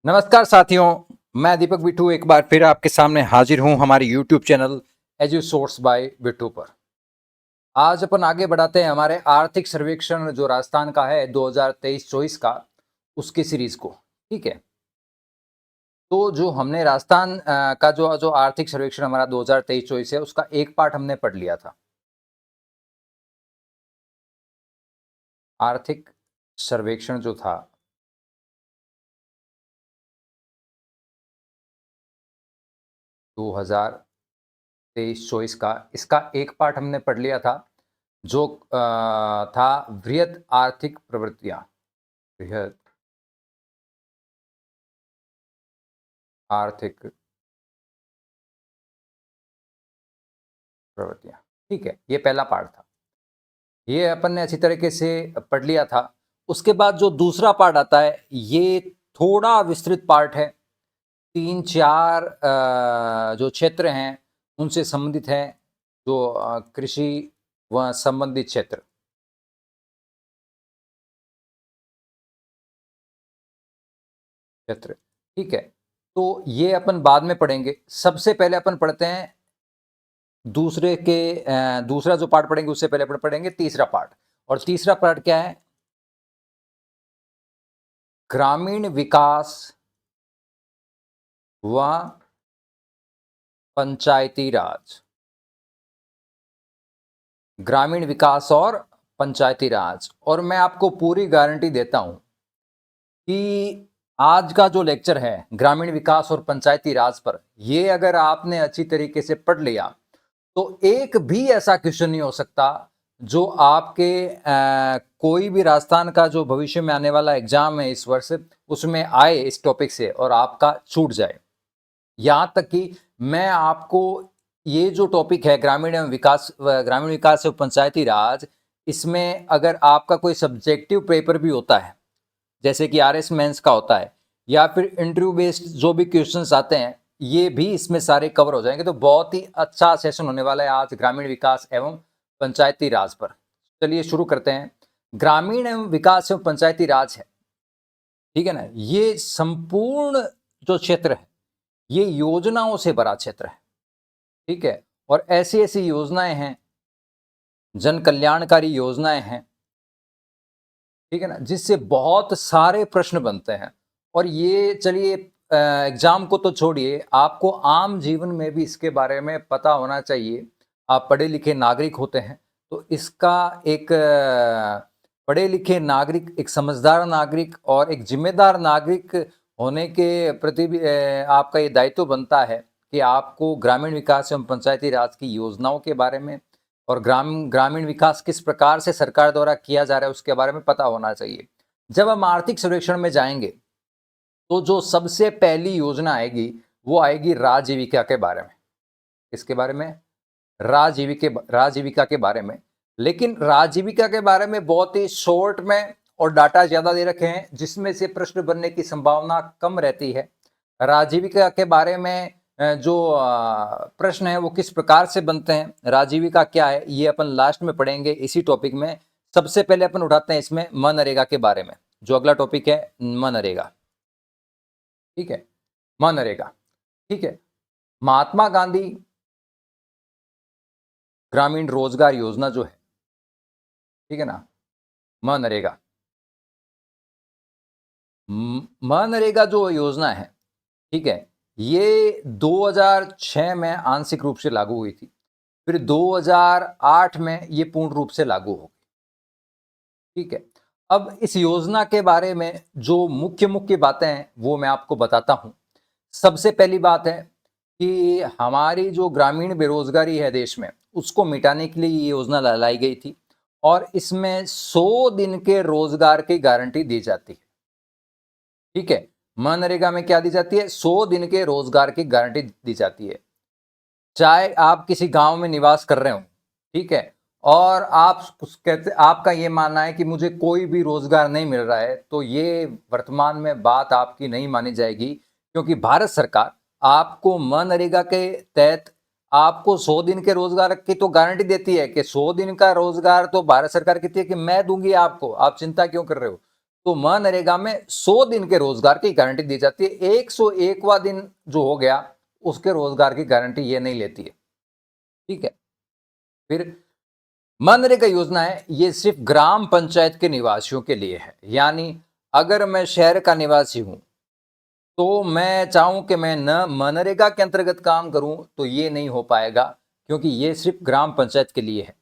नमस्कार साथियों, मैं दीपक बिट्टू एक बार फिर आपके सामने हाजिर हूं हमारे YouTube channel edu source by Bittu पर। आज अपन आगे बढ़ाते हैं हमारे आर्थिक सर्वेक्षण जो राजस्थान का है 2023-24 का, उसकी सीरीज को। ठीक है, तो जो हमने राजस्थान का जो जो आर्थिक सर्वेक्षण हमारा 2023-24 है, उसका एक पार्ट हमने पढ़ लिया था। आर्थिक सर्वेक्षण जो था 2023-24 का, इसका एक पार्ट हमने पढ़ लिया था जो था वृहद आर्थिक प्रवृत्तियां। वृहद आर्थिक प्रवृत्तियां। ठीक है, ये पहला पार्ट था, ये अपन ने अच्छी तरीके से पढ़ लिया था। उसके बाद जो दूसरा पार्ट आता है, ये थोड़ा विस्तृत पार्ट है। 3-4 जो क्षेत्र हैं उनसे संबंधित है, जो कृषि व संबंधित क्षेत्र। क्षेत्र ठीक है, तो ये अपन बाद में पढ़ेंगे। सबसे पहले अपन पढ़ते हैं दूसरा जो पार्ट पढ़ेंगे उससे पहले अपन पढ़ेंगे तीसरा पार्ट। और तीसरा पार्ट क्या है? ग्रामीण विकास व पंचायती राज। ग्रामीण विकास और पंचायती राज। और मैं आपको पूरी गारंटी देता हूं कि आज का जो लेक्चर है ग्रामीण विकास और पंचायती राज पर, ये अगर आपने अच्छी तरीके से पढ़ लिया तो एक भी ऐसा क्वेश्चन नहीं हो सकता जो आपके कोई भी राजस्थान का जो भविष्य में आने वाला एग्जाम है इस वर्ष, उसमें आए इस टॉपिक से और आपका छूट जाए। यहां तक कि मैं आपको ये जो टॉपिक है ग्रामीण विकास और पंचायती राज, इसमें अगर आपका कोई सब्जेक्टिव पेपर भी होता है, जैसे कि आरएस मेंस का होता है, या फिर इंटरव्यू बेस्ड जो भी क्वेश्चंस आते हैं, ये भी इसमें सारे कवर हो जाएंगे। तो बहुत ही अच्छा सेशन होने वाला है आज ग्रामीण विकास एवं पंचायती राज पर। चलिए शुरू करते हैं। ग्रामीण एवं विकास एवं पंचायती राज है, ठीक है ना, ये संपूर्ण जो क्षेत्र है ये योजनाओं से भरा क्षेत्र है। ठीक है, और ऐसी ऐसी योजनाएं हैं, जन कल्याणकारी योजनाएं हैं, ठीक है ना, जिससे बहुत सारे प्रश्न बनते हैं। और ये चलिए एग्जाम को तो छोड़िए, आपको आम जीवन में भी इसके बारे में पता होना चाहिए। आप पढ़े लिखे नागरिक होते हैं, तो इसका एक पढ़े लिखे नागरिक, एक समझदार नागरिक और एक जिम्मेदार नागरिक होने के प्रति भी आपका ये दायित्व बनता है कि आपको ग्रामीण विकास एवं पंचायती राज की योजनाओं के बारे में और ग्रामीण विकास किस प्रकार से सरकार द्वारा किया जा रहा है उसके बारे में पता होना चाहिए। जब हम आर्थिक सर्वेक्षण में जाएंगे तो जो सबसे पहली योजना आएगी वो आएगी राजीविका के बारे में। किसके बारे में? राजीविका के बारे में। लेकिन राजीविका के बारे में बहुत ही शॉर्ट में और डाटा ज्यादा दे रखे हैं, जिसमें से प्रश्न बनने की संभावना कम रहती है। राजीविका के बारे में जो प्रश्न है वो किस प्रकार से बनते हैं, राजीविका क्या है, ये अपन लास्ट में पढ़ेंगे इसी टॉपिक में। सबसे पहले अपन उठाते हैं इसमें मनरेगा के बारे में, जो अगला टॉपिक है मनरेगा। ठीक है, मनरेगा। ठीक है, महात्मा गांधी ग्रामीण रोजगार योजना जो है, ठीक है ना, मनरेगा। मनरेगा जो योजना है, ठीक है, ये 2006 में आंशिक रूप से लागू हुई थी, फिर 2008 में ये पूर्ण रूप से लागू हो गई। ठीक है, अब इस योजना के बारे में जो मुख्य मुख्य बातें हैं वो मैं आपको बताता हूं। सबसे पहली बात है कि हमारी जो ग्रामीण बेरोजगारी है देश में, उसको मिटाने के लिए ये योजना लाई गई थी और इसमें 100 दिन के रोजगार की गारंटी दी जाती है। ठीक है, मनरेगा में क्या दी जाती है? 100 दिन के रोजगार की गारंटी दी जाती है। चाहे आप किसी गांव में निवास कर रहे हो, ठीक है, और आप कहते, आपका ये मानना है कि मुझे कोई भी रोजगार नहीं मिल रहा है, तो ये वर्तमान में बात आपकी नहीं मानी जाएगी, क्योंकि भारत सरकार आपको मनरेगा के तहत आपको 100 दिन के रोजगार की तो गारंटी देती है कि 100 दिन का रोजगार तो भारत सरकार कहती है कि मैं दूंगी आपको, आप चिंता क्यों कर रहे हो। तो मनरेगा में 100 दिन के रोजगार की गारंटी दी जाती है। 101वां दिन जो हो गया उसके रोजगार की गारंटी ये नहीं लेती है। ठीक है। फिर मनरेगा योजना है, ये सिर्फ ग्राम पंचायत के निवासियों के लिए है। यानी अगर मैं शहर का निवासी हूं तो मैं चाहूं कि मैं न मनरेगा के अंतर्गत काम करूं तो ये नहीं हो पाएगा, क्योंकि ये सिर्फ ग्राम पंचायत के लिए है।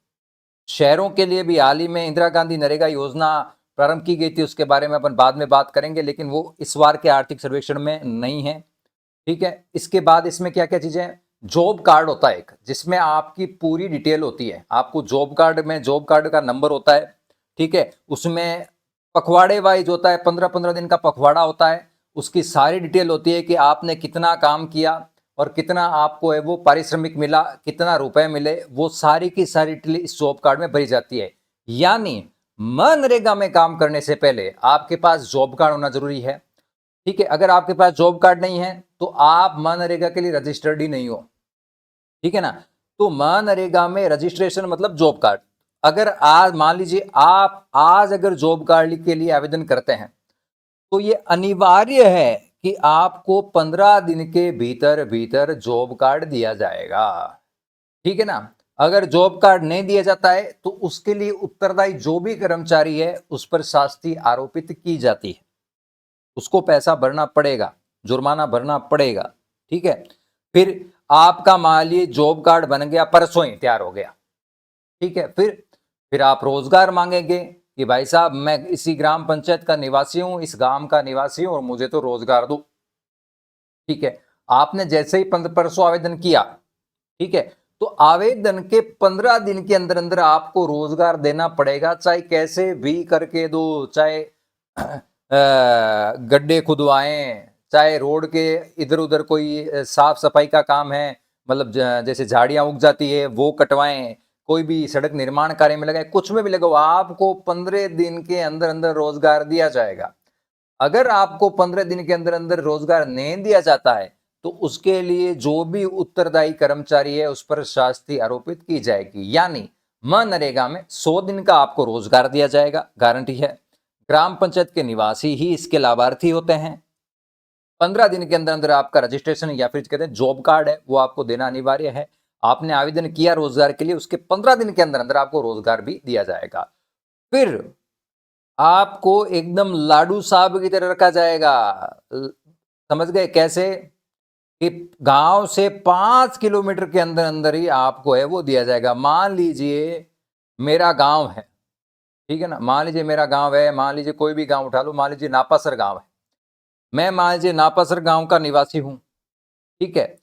शहरों के लिए भी हाल ही में इंदिरा गांधी नरेगा योजना प्रारंभ की गई थी, उसके बारे में अपन बाद में बात करेंगे, लेकिन वो इस बार के आर्थिक सर्वेक्षण में नहीं है। ठीक है। इसके बाद इसमें क्या क्या चीजें हैं, जॉब कार्ड होता है एक, जिसमें आपकी पूरी डिटेल होती है। आपको जॉब कार्ड में जॉब कार्ड का नंबर होता है। ठीक है। उसमें पखवाड़े वाइज होता है, 15-15 दिन का पखवाड़ा होता है। उसकी सारी डिटेल होती है कि आपने कितना काम किया और कितना आपको है वो पारिश्रमिक मिला, कितना रुपए मिले, वो सारी की सारी डिटेल इस जॉब कार्ड में भरी जाती है। यानी मनरेगा में काम करने से पहले आपके पास जॉब कार्ड होना जरूरी है। ठीक है। अगर आपके पास जॉब कार्ड नहीं है तो आप मनरेगा के लिए रजिस्टर्ड ही नहीं हो। ठीक है ना। तो मनरेगा में रजिस्ट्रेशन मतलब जॉब कार्ड। अगर आज मान लीजिए आप आज अगर जॉब कार्ड के लिए आवेदन करते हैं तो ये अनिवार्य है कि आपको 15 दिन के भीतर भीतर जॉब कार्ड दिया जाएगा। ठीक है ना। अगर जॉब कार्ड नहीं दिया जाता है तो उसके लिए उत्तरदायी जो भी कर्मचारी है उस पर शास्ति आरोपित की जाती है, उसको पैसा भरना पड़ेगा, जुर्माना भरना पड़ेगा। ठीक है। फिर आपका मान लीजिए जॉब कार्ड बन गया, परसों ही तैयार हो गया। ठीक है। फिर आप रोजगार मांगेंगे कि भाई साहब मैं इसी ग्राम पंचायत का निवासी हूं, इस गांव का निवासी हूं और मुझे तो रोजगार दो। ठीक है। आपने जैसे ही परसों आवेदन किया, ठीक है, तो आवेदन के 15 दिन के अंदर अंदर आपको रोजगार देना पड़ेगा, चाहे कैसे भी करके दो, चाहे गड्ढे खुदवाएं, चाहे रोड के इधर उधर कोई साफ सफाई का काम है, मतलब जैसे झाड़ियां उग जाती है वो कटवाएं, कोई भी सड़क निर्माण कार्य में लगाए, कुछ में भी लगाओ, आपको 15 दिन के अंदर अंदर रोजगार दिया जाएगा। अगर आपको 15 दिन के अंदर अंदर रोजगार नहीं दिया जाता है तो उसके लिए जो भी उत्तरदायी कर्मचारी है उस पर शास्ति आरोपित की जाएगी। यानी मनरेगा में 100 दिन का आपको रोजगार दिया जाएगा, गारंटी है। ग्राम पंचायत के निवासी ही इसके लाभार्थी होते हैं। 15 दिन के अंदर अंदर आपका रजिस्ट्रेशन या फिर कहते हैं जॉब कार्ड है वो आपको देना अनिवार्य है। आपने आवेदन किया रोजगार के लिए, उसके 15 दिन के अंदर अंदर आपको रोजगार भी दिया जाएगा। फिर आपको एकदम लाडू साहब की तरह रखा जाएगा। समझ गए कैसे? कि गांव से 5 किलोमीटर के अंदर अंदर ही आपको है वो दिया जाएगा। मान लीजिए मेरा गांव है, ठीक है ना, मान लीजिए मेरा गांव है, मान लीजिए कोई भी गांव उठा लो, मान लीजिए नापासर गांव है, मैं मान लीजिए नापासर गांव का निवासी हूं। ठीक है।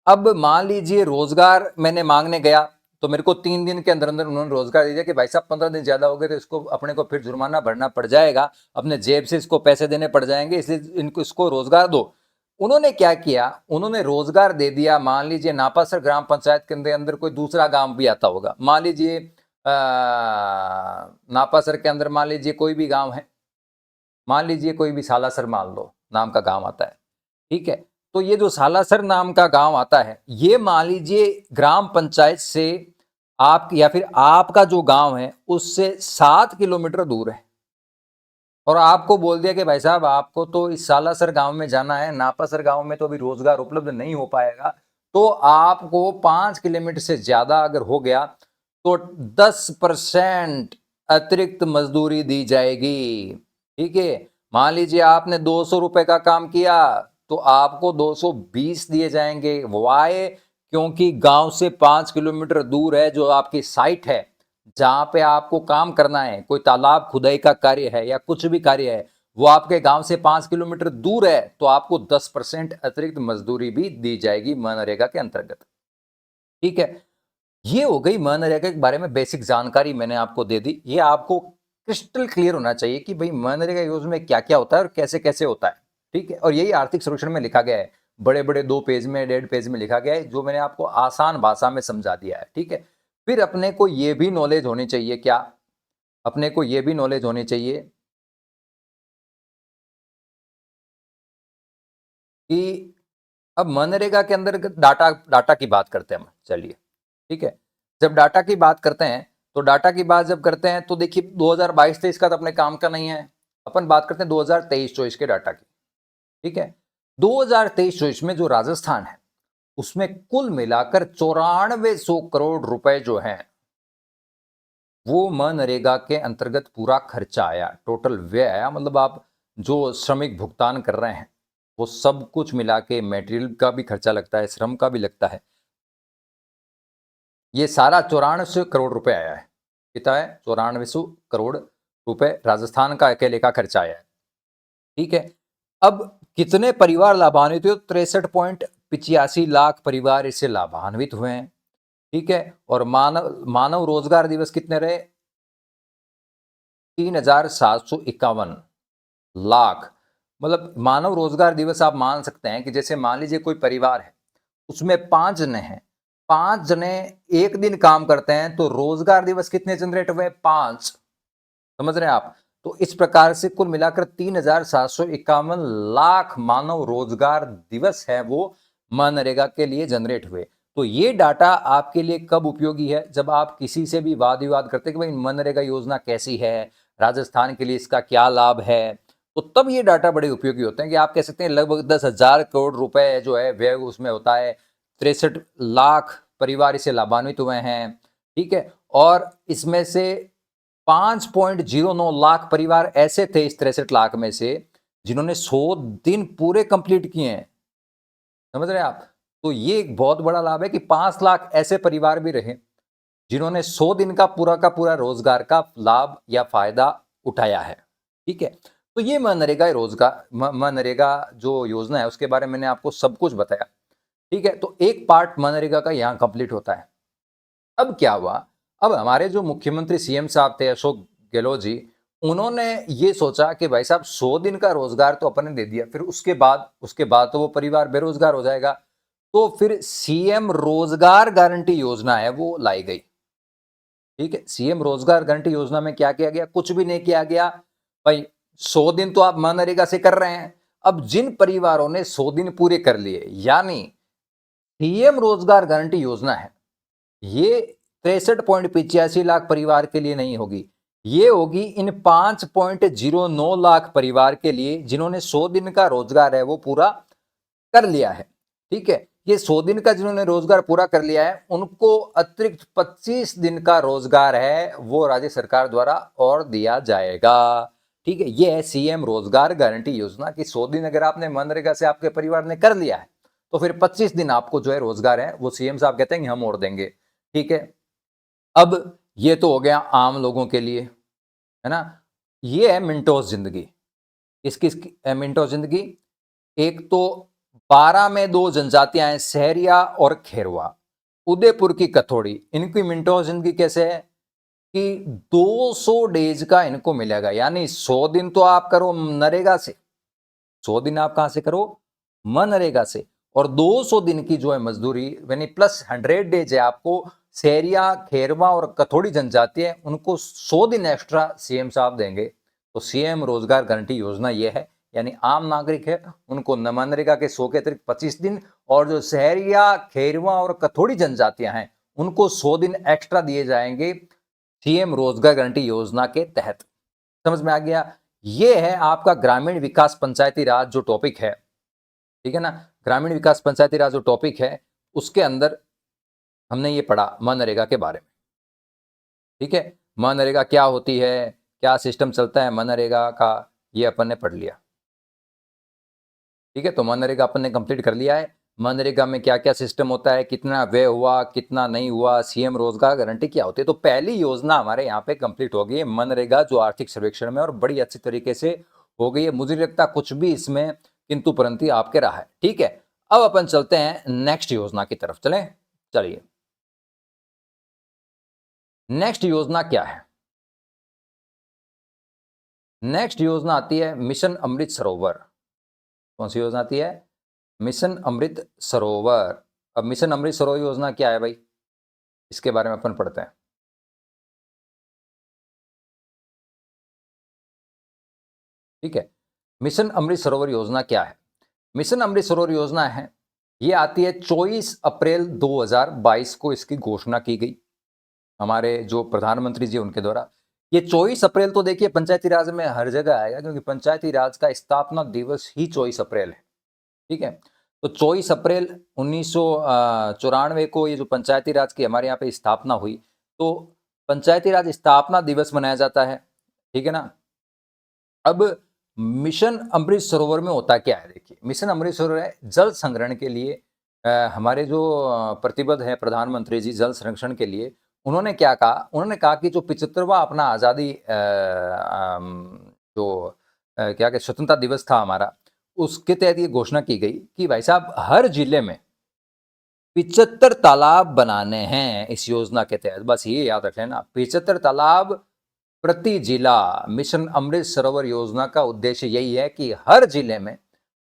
अब मान लीजिए रोजगार मैंने मांगने गया तो मेरे को 3 दिन के अंदर अंदर उन्होंने रोजगार दिया कि भाई साहब 15 दिन ज्यादा हो गए तो इसको अपने को फिर जुर्माना भरना पड़ जाएगा, अपने जेब से इसको पैसे देने पड़ जाएंगे, इसलिए इनको इसको रोजगार दो। उन्होंने क्या किया, उन्होंने रोजगार दे दिया। मान लीजिए नापासर ग्राम पंचायत के अंदर कोई दूसरा गांव भी आता होगा, मान लीजिए नापासर के अंदर मान लीजिए कोई भी गांव है, मान लीजिए कोई भी सालासर मान लो नाम का गांव आता है। ठीक है। तो ये जो सालासर नाम का गांव आता है ये मान लीजिए ग्राम पंचायत से आप या फिर आपका जो गांव है उससे 7 किलोमीटर दूर है, और आपको बोल दिया कि भाई साहब आपको तो इस सालासर गांव में जाना है, नापासर गांव में तो अभी रोजगार उपलब्ध नहीं हो पाएगा, तो आपको 5 किलोमीटर से ज्यादा अगर हो गया तो 10% अतिरिक्त मजदूरी दी जाएगी। ठीक है। मान लीजिए आपने 200 रुपए का काम किया तो आपको 220 दिए जाएंगे। वाई? क्योंकि गांव से 5 किलोमीटर दूर है जो आपकी साइट है जहां पे आपको काम करना है, कोई तालाब खुदाई का कार्य है या कुछ भी कार्य है, वो आपके गांव से 5 किलोमीटर दूर है, तो आपको 10% अतिरिक्त मजदूरी भी दी जाएगी मनरेगा के अंतर्गत। ठीक है। ये हो गई मनरेगा के बारे में बेसिक जानकारी मैंने आपको दे दी। ये आपको क्रिस्टल क्लियर होना चाहिए कि भाई मनरेगा योजना में क्या क्या होता है और कैसे कैसे होता है। ठीक है। और यही आर्थिक सर्वेक्षण में लिखा गया है, बड़े बड़े 2 पेज में 1.5 पेज में लिखा गया है, जो मैंने आपको आसान भाषा में समझा दिया है। ठीक है। फिर अपने को ये भी नॉलेज होनी चाहिए, क्या? अपने को ये भी नॉलेज होनी चाहिए कि अब मनरेगा के अंदर डाटा डाटा की बात करते हैं हम, चलिए। ठीक है। जब डाटा की बात करते हैं तो डाटा की बात जब करते हैं तो देखिए 2022-23 का तो अपने काम का नहीं है, अपन बात करते हैं 2023-24 के डाटा की, ठीक है। 2023-24 में जो राजस्थान है उसमें कुल मिलाकर 9400 करोड़ रुपए जो हैं वो मनरेगा के अंतर्गत पूरा खर्चा आया, टोटल व्यय आया। मतलब आप जो श्रमिक भुगतान कर रहे हैं वो सब कुछ मिला के, मेटेरियल का भी खर्चा लगता है, श्रम का भी लगता है, ये सारा 9400 करोड़ रुपए आया है। कितना है? 9400 करोड़ रुपए राजस्थान का अकेले का खर्चा आया है, ठीक है। अब कितने परिवार लाभान्वित हुए? 63.85 लाख परिवार इससे लाभान्वित हुए हैं, ठीक है। और मानव रोजगार दिवस कितने रहे? 3751 लाख। मतलब मानव रोजगार दिवस आप मान सकते हैं कि जैसे मान लीजिए कोई परिवार है उसमें 5 जने हैं, 5 जने एक दिन काम करते हैं तो रोजगार दिवस कितने जनरेट हुए? 5। समझ रहे हैं आप? तो इस प्रकार से कुल मिलाकर 3751 लाख मानव रोजगार दिवस है वो मनरेगा के लिए जनरेट हुए। तो ये डाटा आपके लिए कब उपयोगी है? जब आप किसी से भी वाद विवाद करते हैं कि भाई मनरेगा योजना कैसी है, राजस्थान के लिए इसका क्या लाभ है, तो तब ये डाटा बड़े उपयोगी होते हैं कि आप कह सकते हैं लगभग 10,000 करोड़ रुपए जो है व्यय उसमें होता है, 63 लाख परिवार इसे लाभान्वित हुए हैं, ठीक है। और इसमें से 5.09 लाख परिवार ऐसे थे इस 63 लाख में से जिन्होंने 100 दिन पूरे कंप्लीट किए हैं। समझ रहे हैं आप? तो ये एक बहुत बड़ा लाभ है कि 5 लाख ऐसे परिवार भी रहे जिन्होंने 100 दिन का पूरा रोजगार का लाभ या फायदा उठाया है, ठीक है। तो ये मनरेगा रोजगार मनरेगा जो योजना है उसके बारे में मैंने आपको सब कुछ बताया, ठीक है। तो एक पार्ट मनरेगा का यहां कंप्लीट होता है। अब क्या हुआ? अब हमारे जो मुख्यमंत्री सीएम साहब थे अशोक गहलोत जी, उन्होंने ये सोचा कि भाई साहब 100 दिन का रोजगार तो अपन ने दे दिया, फिर उसके बाद तो वो परिवार बेरोजगार हो जाएगा। तो फिर सीएम रोजगार गारंटी योजना है वो लाई गई, ठीक है। सीएम रोजगार गारंटी योजना में क्या किया गया? कुछ भी नहीं किया गया भाई। 100 दिन तो आप मनरेगा से कर रहे हैं। अब जिन परिवारों ने 100 दिन पूरे कर लिए, यानी सीएम रोजगार गारंटी योजना है, ये 63.85 लाख परिवार के लिए नहीं होगी, ये होगी इन 5.09 लाख परिवार के लिए जिन्होंने 100 दिन का रोजगार है वो पूरा कर लिया है, ठीक है। ये 100 दिन का जिन्होंने रोजगार पूरा कर लिया है उनको अतिरिक्त 25 दिन का रोजगार है वो राज्य सरकार द्वारा और दिया जाएगा, ठीक है। ये है सीएम रोजगार गारंटी योजना कि 100 दिन अगर आपने मनरेगा से आपके परिवार ने कर लिया है तो फिर 25 दिन आपको जो है रोजगार है वो सीएम साहब कहते हैं कि हम और देंगे, ठीक है। अब ये तो हो गया आम लोगों के लिए, है ना। ये है मिनटोस जिंदगी। किसकी मिनटोस जिंदगी? एक तो 12 में 2 जनजातियां हैं, सहरिया और खेरवा, उदयपुर की कथोड़ी। इनकी मिनटोस जिंदगी कैसे है कि 200 डेज का इनको मिलेगा, यानी 100 दिन तो आप करो नरेगा से, 100 दिन आप कहां से करो? मनरेगा से, और 200 दिन की जो है मजदूरी यानी प्लस 100 डेज है आपको सहरिया, खेरवा और कथोड़ी जनजाति है उनको 100 दिन एक्स्ट्रा सीएम साहब देंगे। तो सीएम रोजगार गारंटी योजना ये है, यानी आम नागरिक है उनको मनरेगा के 100 के अतिरिक्त 25 दिन, और जो सहरिया, खेरवा और कथोड़ी जनजातियां हैं उनको 100 दिन एक्स्ट्रा दिए जाएंगे सीएम रोजगार गारंटी योजना के तहत। समझ में आ गया? ये है आपका ग्रामीण विकास पंचायती राज जो टॉपिक है, ठीक है ना। ग्रामीण विकास पंचायती राज जो टॉपिक है उसके अंदर हमने ये पढ़ा मनरेगा के बारे में, ठीक है। मनरेगा क्या होती है, क्या सिस्टम चलता है मनरेगा का, ये अपन ने पढ़ लिया, ठीक है। तो मनरेगा अपन ने कंप्लीट कर लिया है। मनरेगा में क्या क्या सिस्टम होता है, कितना व्यय हुआ, कितना नहीं हुआ, सीएम रोजगार गारंटी क्या होती है। तो पहली योजना हमारे यहाँ पे कंप्लीट हो गई है मनरेगा जो आर्थिक सर्वेक्षण में, और बड़ी अच्छी तरीके से हो गई है। मुझे नहीं लगता कुछ भी इसमें किंतु परंतु आपके रहा है, ठीक है। अब अपन चलते हैं नेक्स्ट योजना की तरफ, चलें। चलिए, नेक्स्ट योजना क्या है? नेक्स्ट योजना आती है मिशन अमृत सरोवर। कौन सी योजना आती है? मिशन अमृत सरोवर। अब मिशन अमृत सरोवर योजना क्या है भाई, इसके बारे में अपन पढ़ते हैं, ठीक है। मिशन अमृत सरोवर योजना क्या है? मिशन अमृत सरोवर योजना है, ये आती है 24 अप्रैल 2022 को इसकी घोषणा की गई हमारे जो प्रधानमंत्री जी उनके द्वारा। ये 24 अप्रैल तो देखिए पंचायती राज में हर जगह आएगा, क्योंकि पंचायती राज का स्थापना दिवस ही 24 अप्रैल है। ठीक है, तो 24 अप्रैल 1994 को ये जो पंचायती राज की हमारे यहाँ पे स्थापना हुई, तो पंचायती राज स्थापना दिवस मनाया जाता है। ठीक है ना। अब मिशन अमृत सरोवर में होता क्या है, देखिए मिशन अमृत सरोवर है जल संग्रहण के लिए। हमारे जो प्रतिबद्ध है प्रधानमंत्री जी जल संरक्षण के लिए, उन्होंने क्या कहा, उन्होंने कहा कि जो 75वां अपना आज़ादी जो क्या कहते स्वतंत्रता दिवस था हमारा, उसके तहत ये घोषणा की गई कि भाई साहब हर जिले में 75 तालाब बनाने हैं इस योजना के तहत। बस ये याद रख लेना, 75 तालाब प्रति जिला। मिशन अमृत सरोवर योजना का उद्देश्य यही है कि हर जिले में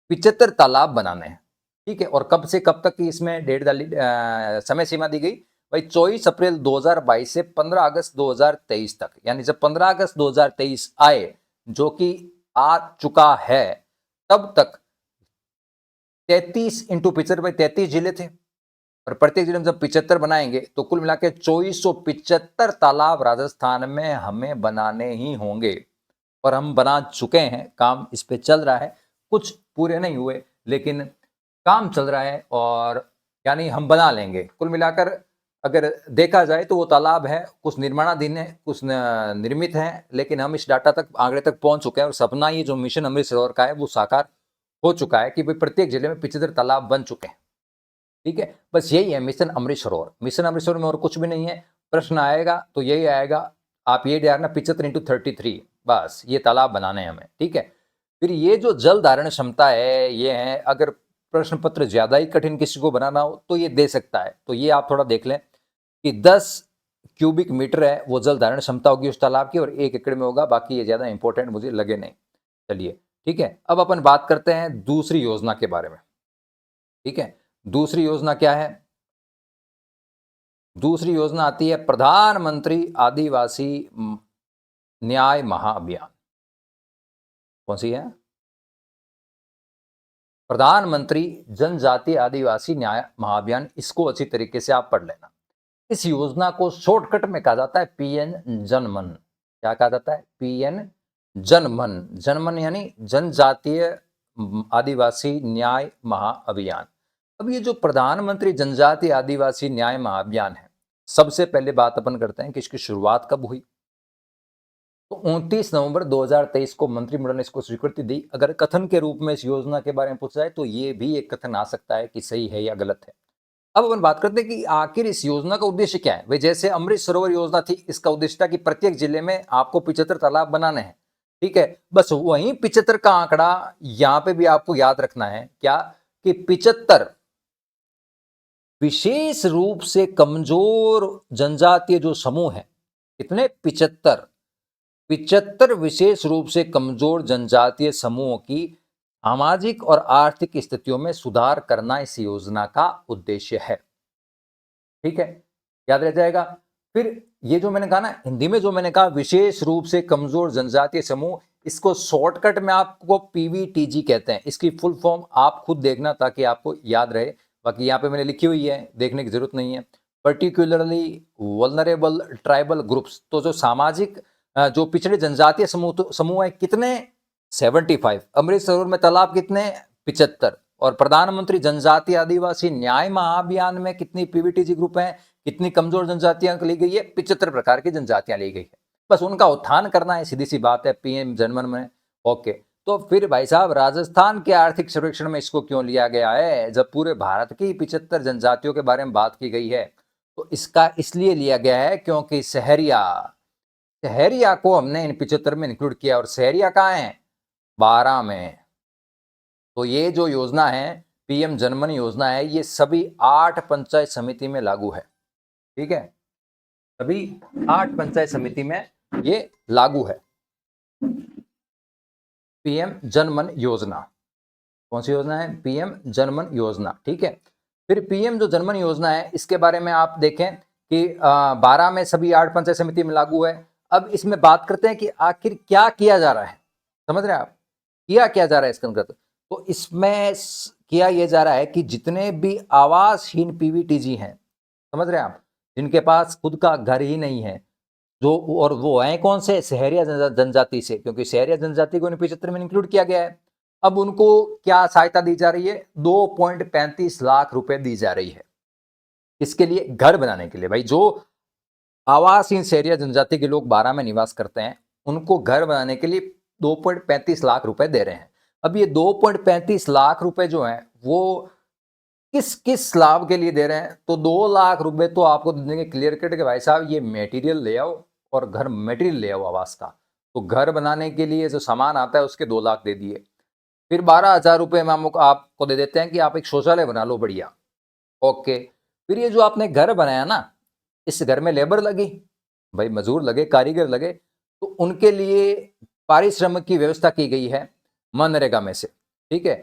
75 तालाब बनाने हैं। ठीक है, और कब से कब तक की इसमें डेट डाली, समय सीमा दी गई भाई, 24 अप्रैल 2022 से 15 अगस्त 2023 तक। यानी जब 15 अगस्त 2023 आए, जो कि आ चुका है, तब तक 33 इंटू 75 जिले थे, और प्रत्येक जिले में जब 75 बनाएंगे तो कुल मिला के 2475 तालाब राजस्थान में हमें बनाने ही होंगे। और हम बना चुके हैं, काम इस पे चल रहा है, कुछ पूरे नहीं हुए लेकिन काम चल रहा है, और यानी हम बना लेंगे। कुल मिलाकर अगर देखा जाए तो वो तालाब है, कुछ निर्माणाधीन है, कुछ निर्मित है, लेकिन हम इस डाटा तक, आंकड़े तक पहुंच चुके हैं, और सपना ये जो मिशन अमृत सरोवर का है वो साकार हो चुका है कि भाई प्रत्येक जिले में 75 तालाब बन चुके हैं। ठीक है, बस यही है मिशन अमृत सरोवर। मिशन अमृत सरोवर में और कुछ भी नहीं है। प्रश्न आएगा तो यही आएगा, आप ये डालना 75 इंटू 33, बस ये तालाब बनाने हैं हमें। ठीक है, फिर ये जो जल धारण क्षमता है ये है, अगर प्रश्न पत्र ज्यादा ही कठिन किसी को बनाना हो तो ये दे सकता है। तो ये आप थोड़ा देख लें कि 10 क्यूबिक मीटर है वो जल धारण क्षमता होगी उस तालाब की, और 1 एकड़ में होगा। बाकी ये ज्यादा इंपॉर्टेंट मुझे लगे नहीं। चलिए ठीक है, अब अपन बात करते हैं दूसरी योजना के बारे में। ठीक है, दूसरी योजना क्या है? दूसरी योजना आती है प्रधानमंत्री आदिवासी न्याय महाअभियान। कौन सी है? प्रधानमंत्री जनजातीय आदिवासी न्याय महाअभियान। इसको अच्छी तरीके से आप पढ़ लेना। इस योजना को शॉर्टकट में कहा जाता है पीएन जनमन। क्या कहा जाता है? पीएन जनमन। जनमन यानी जनजातीय आदिवासी न्याय महाअभियान। अब ये जो प्रधानमंत्री जनजातीय आदिवासी न्याय महाअभियान है, सबसे पहले बात अपन करते हैं कि इसकी शुरुआत कब हुई। तो 29 नवंबर 2023 को मंत्रिमंडल ने इसको स्वीकृति दी। अगर कथन के रूप में इस योजना के बारे में पूछा जाए तो ये भी एक कथन आ सकता है कि सही है या गलत है। अब अपन बात करते हैं कि आखिर इस योजना का उद्देश्य क्या है। वे जैसे अमृत सरोवर योजना थी, इसका उद्देश्य था कि प्रत्येक जिले में आपको 75 तालाब बनाने हैं। ठीक है, बस वहीं 75 का आंकड़ा यहां पे भी आपको याद रखना है, क्या कि 75 विशेष रूप से कमजोर जनजातीय जो समूह है, कितने? 75 विशेष रूप से कमजोर जनजातीय समूहों की सामाजिक और आर्थिक स्थितियों में सुधार करना इस योजना का उद्देश्य है। ठीक है, याद रह जाएगा। फिर ये जो मैंने कहा ना, हिंदी में जो मैंने कहा विशेष रूप से कमजोर जनजातीय समूह, इसको शॉर्टकट में आपको पीवीटीजी कहते हैं। इसकी फुल फॉर्म आप खुद देखना ताकि आपको याद रहे। बाकी यहाँ पे मैंने लिखी हुई है, देखने की जरूरत नहीं है। पर्टिकुलरली वल्नरेबल ट्राइबल ग्रुप्स, तो जो सामाजिक जो पिछड़े जनजातीय समूह है, कितने? 75। अमृत सरोवर में तालाब कितने? 75। और प्रधानमंत्री जनजातीय आदिवासी न्याय महाअभियान में कितनी पीवीटीजी ग्रुप हैं, कितनी कमजोर जनजातियां ली गई है? 75 प्रकार की जनजातियां ली गई है। बस उनका उत्थान करना है, सीधी सी बात है, पीएम जनमन में। ओके, तो फिर भाई साहब राजस्थान के आर्थिक सर्वेक्षण में इसको क्यों लिया गया है? जब पूरे भारत की 75 जनजातियों के बारे में बात की गई है, तो इसका इसलिए लिया गया है क्योंकि सहरिया को हमने इन 75 में इंक्लूड किया। और सहरिया कहाँ है? 12 में। तो ये जो योजना है, पीएम जनमन योजना है, ये सभी 8 पंचायत समिति में लागू है। ठीक है, सभी 8 पंचायत समिति में ये लागू है पीएम जनमन योजना। कौन सी योजना है? पीएम जनमन योजना। ठीक है, फिर पीएम जो जनमन योजना है, इसके बारे में आप देखें कि 12 में सभी 8 पंचायत समिति में लागू है। अब इसमें बात करते हैं कि आखिर क्या किया जा रहा है। समझ रहे हैं आप? क्या जा रहा है इसके अंतर्गत? तो इसमें किया यह जा रहा है कि जितने भी आवासहीन पीवीटीजी हैं, समझ रहे हैं आप, जिनके पास खुद का घर ही नहीं है, जो और वो हैं कौन से, शहरिया जनजाति से, क्योंकि शहरिया जनजाति को 75 में इंक्लूड किया गया है। अब उनको क्या सहायता दी जा रही है, 2.35 लाख रुपए दी जा रही है। इसके लिए घर बनाने के लिए, भाई जो आवासहीन शहरिया जनजाति के लोग 12 में निवास करते हैं, उनको घर बनाने के लिए 2.35 लाख रुपए दे रहे हैं। अब ये 2.35 लाख रुपए जो हैं वो किस किस लाभ के लिए दे रहे हैं, तो 2 लाख रुपए तो आपको दे देंगे क्लियर कट के भाई साहब ये मटेरियल ले आओ और घर मटेरियल ले आओ आवास का। तो घर बनाने के लिए जो सामान आता है उसके 2 लाख दे दिए। फिर 12,000 रुपए में हम आपको दे देते हैं कि आप एक शौचालय बना लो बढ़िया। ओके, फिर ये जो आपने घर बनाया ना, इस घर में लेबर लगी, भाई मजदूर लगे, कारीगर लगे, तो उनके लिए पारिश्रमिक की व्यवस्था की गई है मनरेगा में से। ठीक है,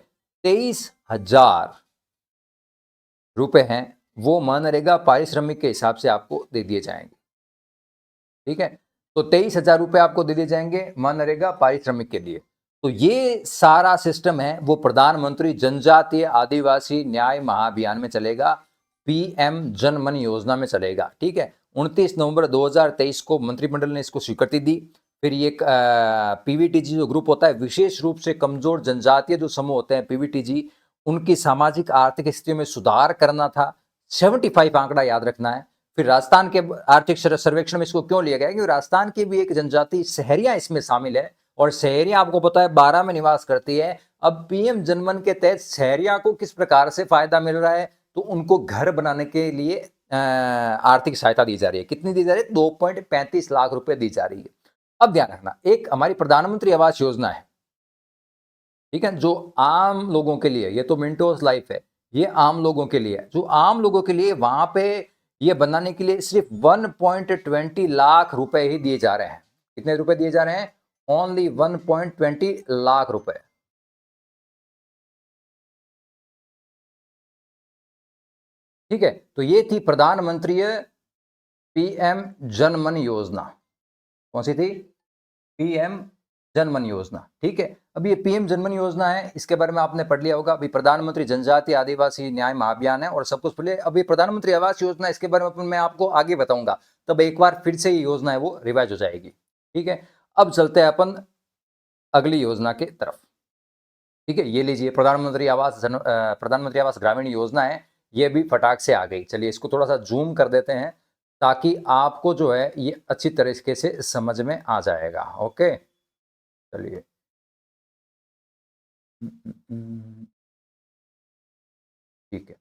23,000 रुपए हैं वो मनरेगा पारिश्रमिक के हिसाब से आपको दे दिए जाएंगे। ठीक है, तो 23,000 रुपए आपको दे दिए जाएंगे मनरेगा पारिश्रमिक के लिए। तो ये सारा सिस्टम है वो प्रधानमंत्री जनजातीय आदिवासी न्याय महाअभियान में चलेगा, पीएम जन मन योजना में चलेगा। ठीक है, 29 नवंबर 2023 को मंत्रिमंडल ने इसको स्वीकृति दी। फिर ये पीवीटीजी जो ग्रुप होता है, विशेष रूप से कमजोर जनजातीय जो समूह होते हैं पीवीटीजी, उनकी सामाजिक आर्थिक स्थिति में सुधार करना था। 75 आंकड़ा याद रखना है। फिर राजस्थान के आर्थिक सर्वेक्षण में इसको क्यों लिया गया, क्योंकि राजस्थान की भी एक जनजाति शहरिया इसमें शामिल है, और शहरिया आपको पता है 12 में निवास करती है। अब पीएम जनमन के तहत शहरिया को किस प्रकार से फायदा मिल रहा है, तो उनको घर बनाने के लिए आर्थिक सहायता दी जा रही है। कितनी दी जा रही है, 2.35 लाख रुपए दी जा रही है। अब ध्यान रखना, एक हमारी प्रधानमंत्री आवास योजना है, ठीक है, जो आम लोगों के लिए, ये तो मिंटोस लाइफ है, ये आम लोगों के लिए, जो आम लोगों के लिए वहां पे ये बनाने के लिए सिर्फ 1.20 लाख रुपए ही दिए जा रहे हैं। कितने रुपए दिए जा रहे हैं, ओनली 1.20 लाख रुपए। ठीक है, तो ये थी प्रधानमंत्री पीएम जनमन योजना। कौन सी थी, पीएम जनमन योजना। ठीक है, अब ये पीएम जनमन योजना है, इसके बारे में आपने पढ़ लिया होगा। अभी प्रधानमंत्री जनजातीय आदिवासी न्याय महाअभियान है और सब कुछ पहले। अभी प्रधानमंत्री आवास योजना, इसके बारे में मैं आपको आगे बताऊंगा, तब एक बार फिर से ये योजना है वो रिवाइज हो जाएगी। ठीक है, अब चलते हैं अपन अगली योजना के तरफ। ठीक है, ये लीजिए प्रधानमंत्री आवास ग्रामीण योजना है, ये भी फटाक से आ गई। चलिए इसको थोड़ा सा जूम कर देते हैं ताकि आपको जो है ये अच्छी तरीके से समझ में आ जाएगा। ओके, चलिए ठीक है।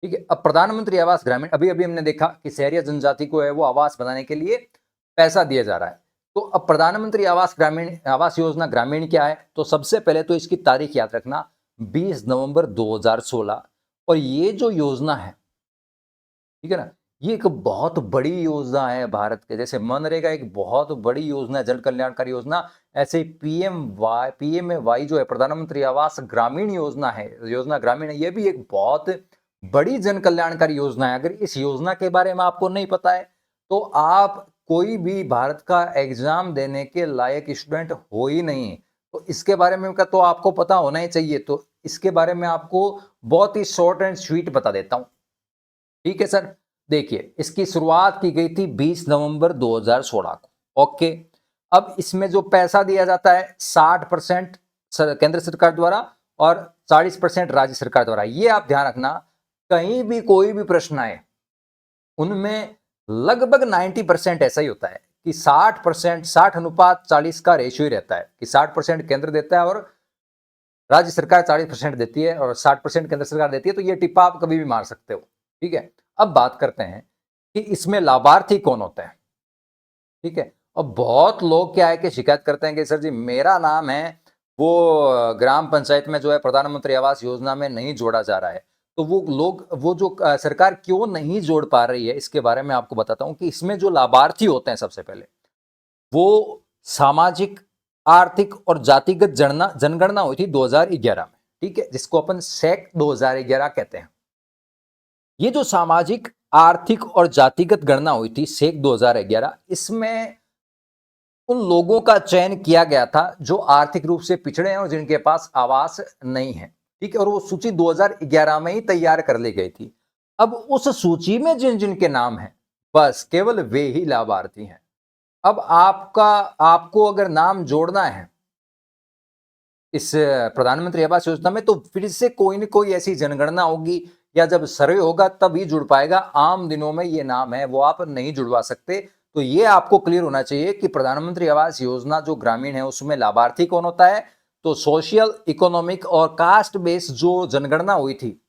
ठीक है, अब प्रधानमंत्री आवास ग्रामीण, अभी अभी हमने देखा कि शहरी जनजाति को है वो आवास बनाने के लिए पैसा दिया जा रहा है। तो अब प्रधानमंत्री आवास योजना ग्रामीण क्या है, तो सबसे पहले तो इसकी तारीख याद रखना, 20 नवंबर 2016। और ये जो योजना है, ठीक है ना, ये एक बहुत बड़ी योजना है भारत के। जैसे मनरेगा एक बहुत बड़ी योजना है, जन कल्याणकारी योजना, ऐसे पीएमवाई जो है प्रधानमंत्री आवास ग्रामीण योजना है, योजना ग्रामीण है, ये भी एक बहुत बड़ी जन कल्याणकारी योजना है। अगर इस योजना के बारे में आपको नहीं पता है तो आप कोई भी भारत का एग्जाम देने के लायक स्टूडेंट हो ही नहीं। तो इसके बारे में तो आपको पता होना ही चाहिए। तो इसके बारे में आपको बहुत ही शॉर्ट एंड स्वीट बता देता हूं। ठीक है सर, देखिए इसकी शुरुआत की गई थी 20 नवंबर 2016 को। ओके, अब इसमें जो पैसा दिया जाता है 60% केंद्र सरकार द्वारा और 40% राज्य सरकार द्वारा। ये आप ध्यान रखना, कहीं भी कोई भी प्रश्न आए उनमें लगभग 90% ऐसा ही होता है कि 60%, 60:40 का रेशियो ही रहता है कि 60% केंद्र देता है और राज्य सरकार 40% देती है और 60% केंद्र सरकार देती है। तो ये टिप्पा आप कभी भी मार सकते हो। ठीक है, अब बात करते हैं कि इसमें लाभार्थी कौन होते हैं। ठीक है, और बहुत लोग क्या है कि शिकायत करते हैं कि सर जी मेरा नाम है वो ग्राम पंचायत में जो है प्रधानमंत्री आवास योजना में नहीं जोड़ा जा रहा है। तो वो लोग, वो जो सरकार क्यों नहीं जोड़ पा रही है, इसके बारे में आपको बताता हूं कि इसमें जो लाभार्थी होते हैं सबसे पहले वो सामाजिक, आर्थिक और जातिगत जनगणना हुई थी 2011 में। ठीक है, जिसको अपन सेक 2011 कहते हैं। ये जो सामाजिक, आर्थिक और जातिगत गणना हुई थी सेक 2011, इसमें उन लोगों का चयन किया गया था जो आर्थिक रूप से पिछड़े हैं और जिनके पास आवास नहीं है। ठीक है, और वो सूची 2011 में ही तैयार कर ली गई थी। अब उस सूची में जिन जिन के नाम हैं बस केवल वे ही लाभार्थी हैं। अब आपको अगर नाम जोड़ना है इस प्रधानमंत्री आवास योजना में, तो फिर से कोई न कोई ऐसी जनगणना होगी या जब सर्वे होगा तब ही जुड़ पाएगा। आम दिनों में ये नाम है वो आप नहीं जुड़वा सकते। तो ये आपको क्लियर होना चाहिए कि प्रधानमंत्री आवास योजना जो ग्रामीण है उसमें लाभार्थी कौन होता है। तो सोशल, इकोनॉमिक और कास्ट बेस्ड जो जनगणना हुई थी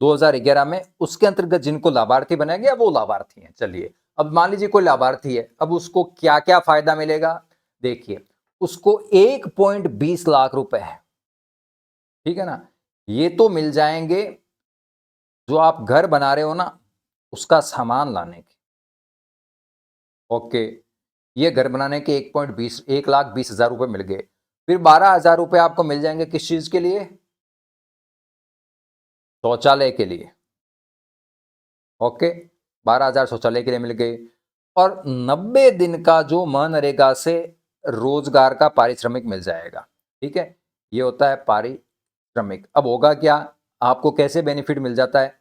2011 में, उसके अंतर्गत जिनको लाभार्थी बनाया गया वो लाभार्थी हैं। चलिए, अब मान लीजिए कोई लाभार्थी है, अब उसको क्या क्या फायदा मिलेगा। देखिए, उसको 1.20 लाख रुपए है, ठीक है ना। ये तो मिल जाएंगे जो आप घर बना रहे हो ना, उसका सामान लाने के। ओके, ये घर बनाने के 1,20,00,000 रुपए मिल गए। फिर 12,000 रुपए आपको मिल जाएंगे किस चीज के लिए? शौचालय के लिए। ओके, 12,000 शौचालय के लिए मिल गए। और 90 दिन का जो मनरेगा से रोजगार का पारिश्रमिक मिल जाएगा। ठीक है, ये होता है पारिश्रमिक। अब होगा क्या, आपको कैसे बेनिफिट मिल जाता है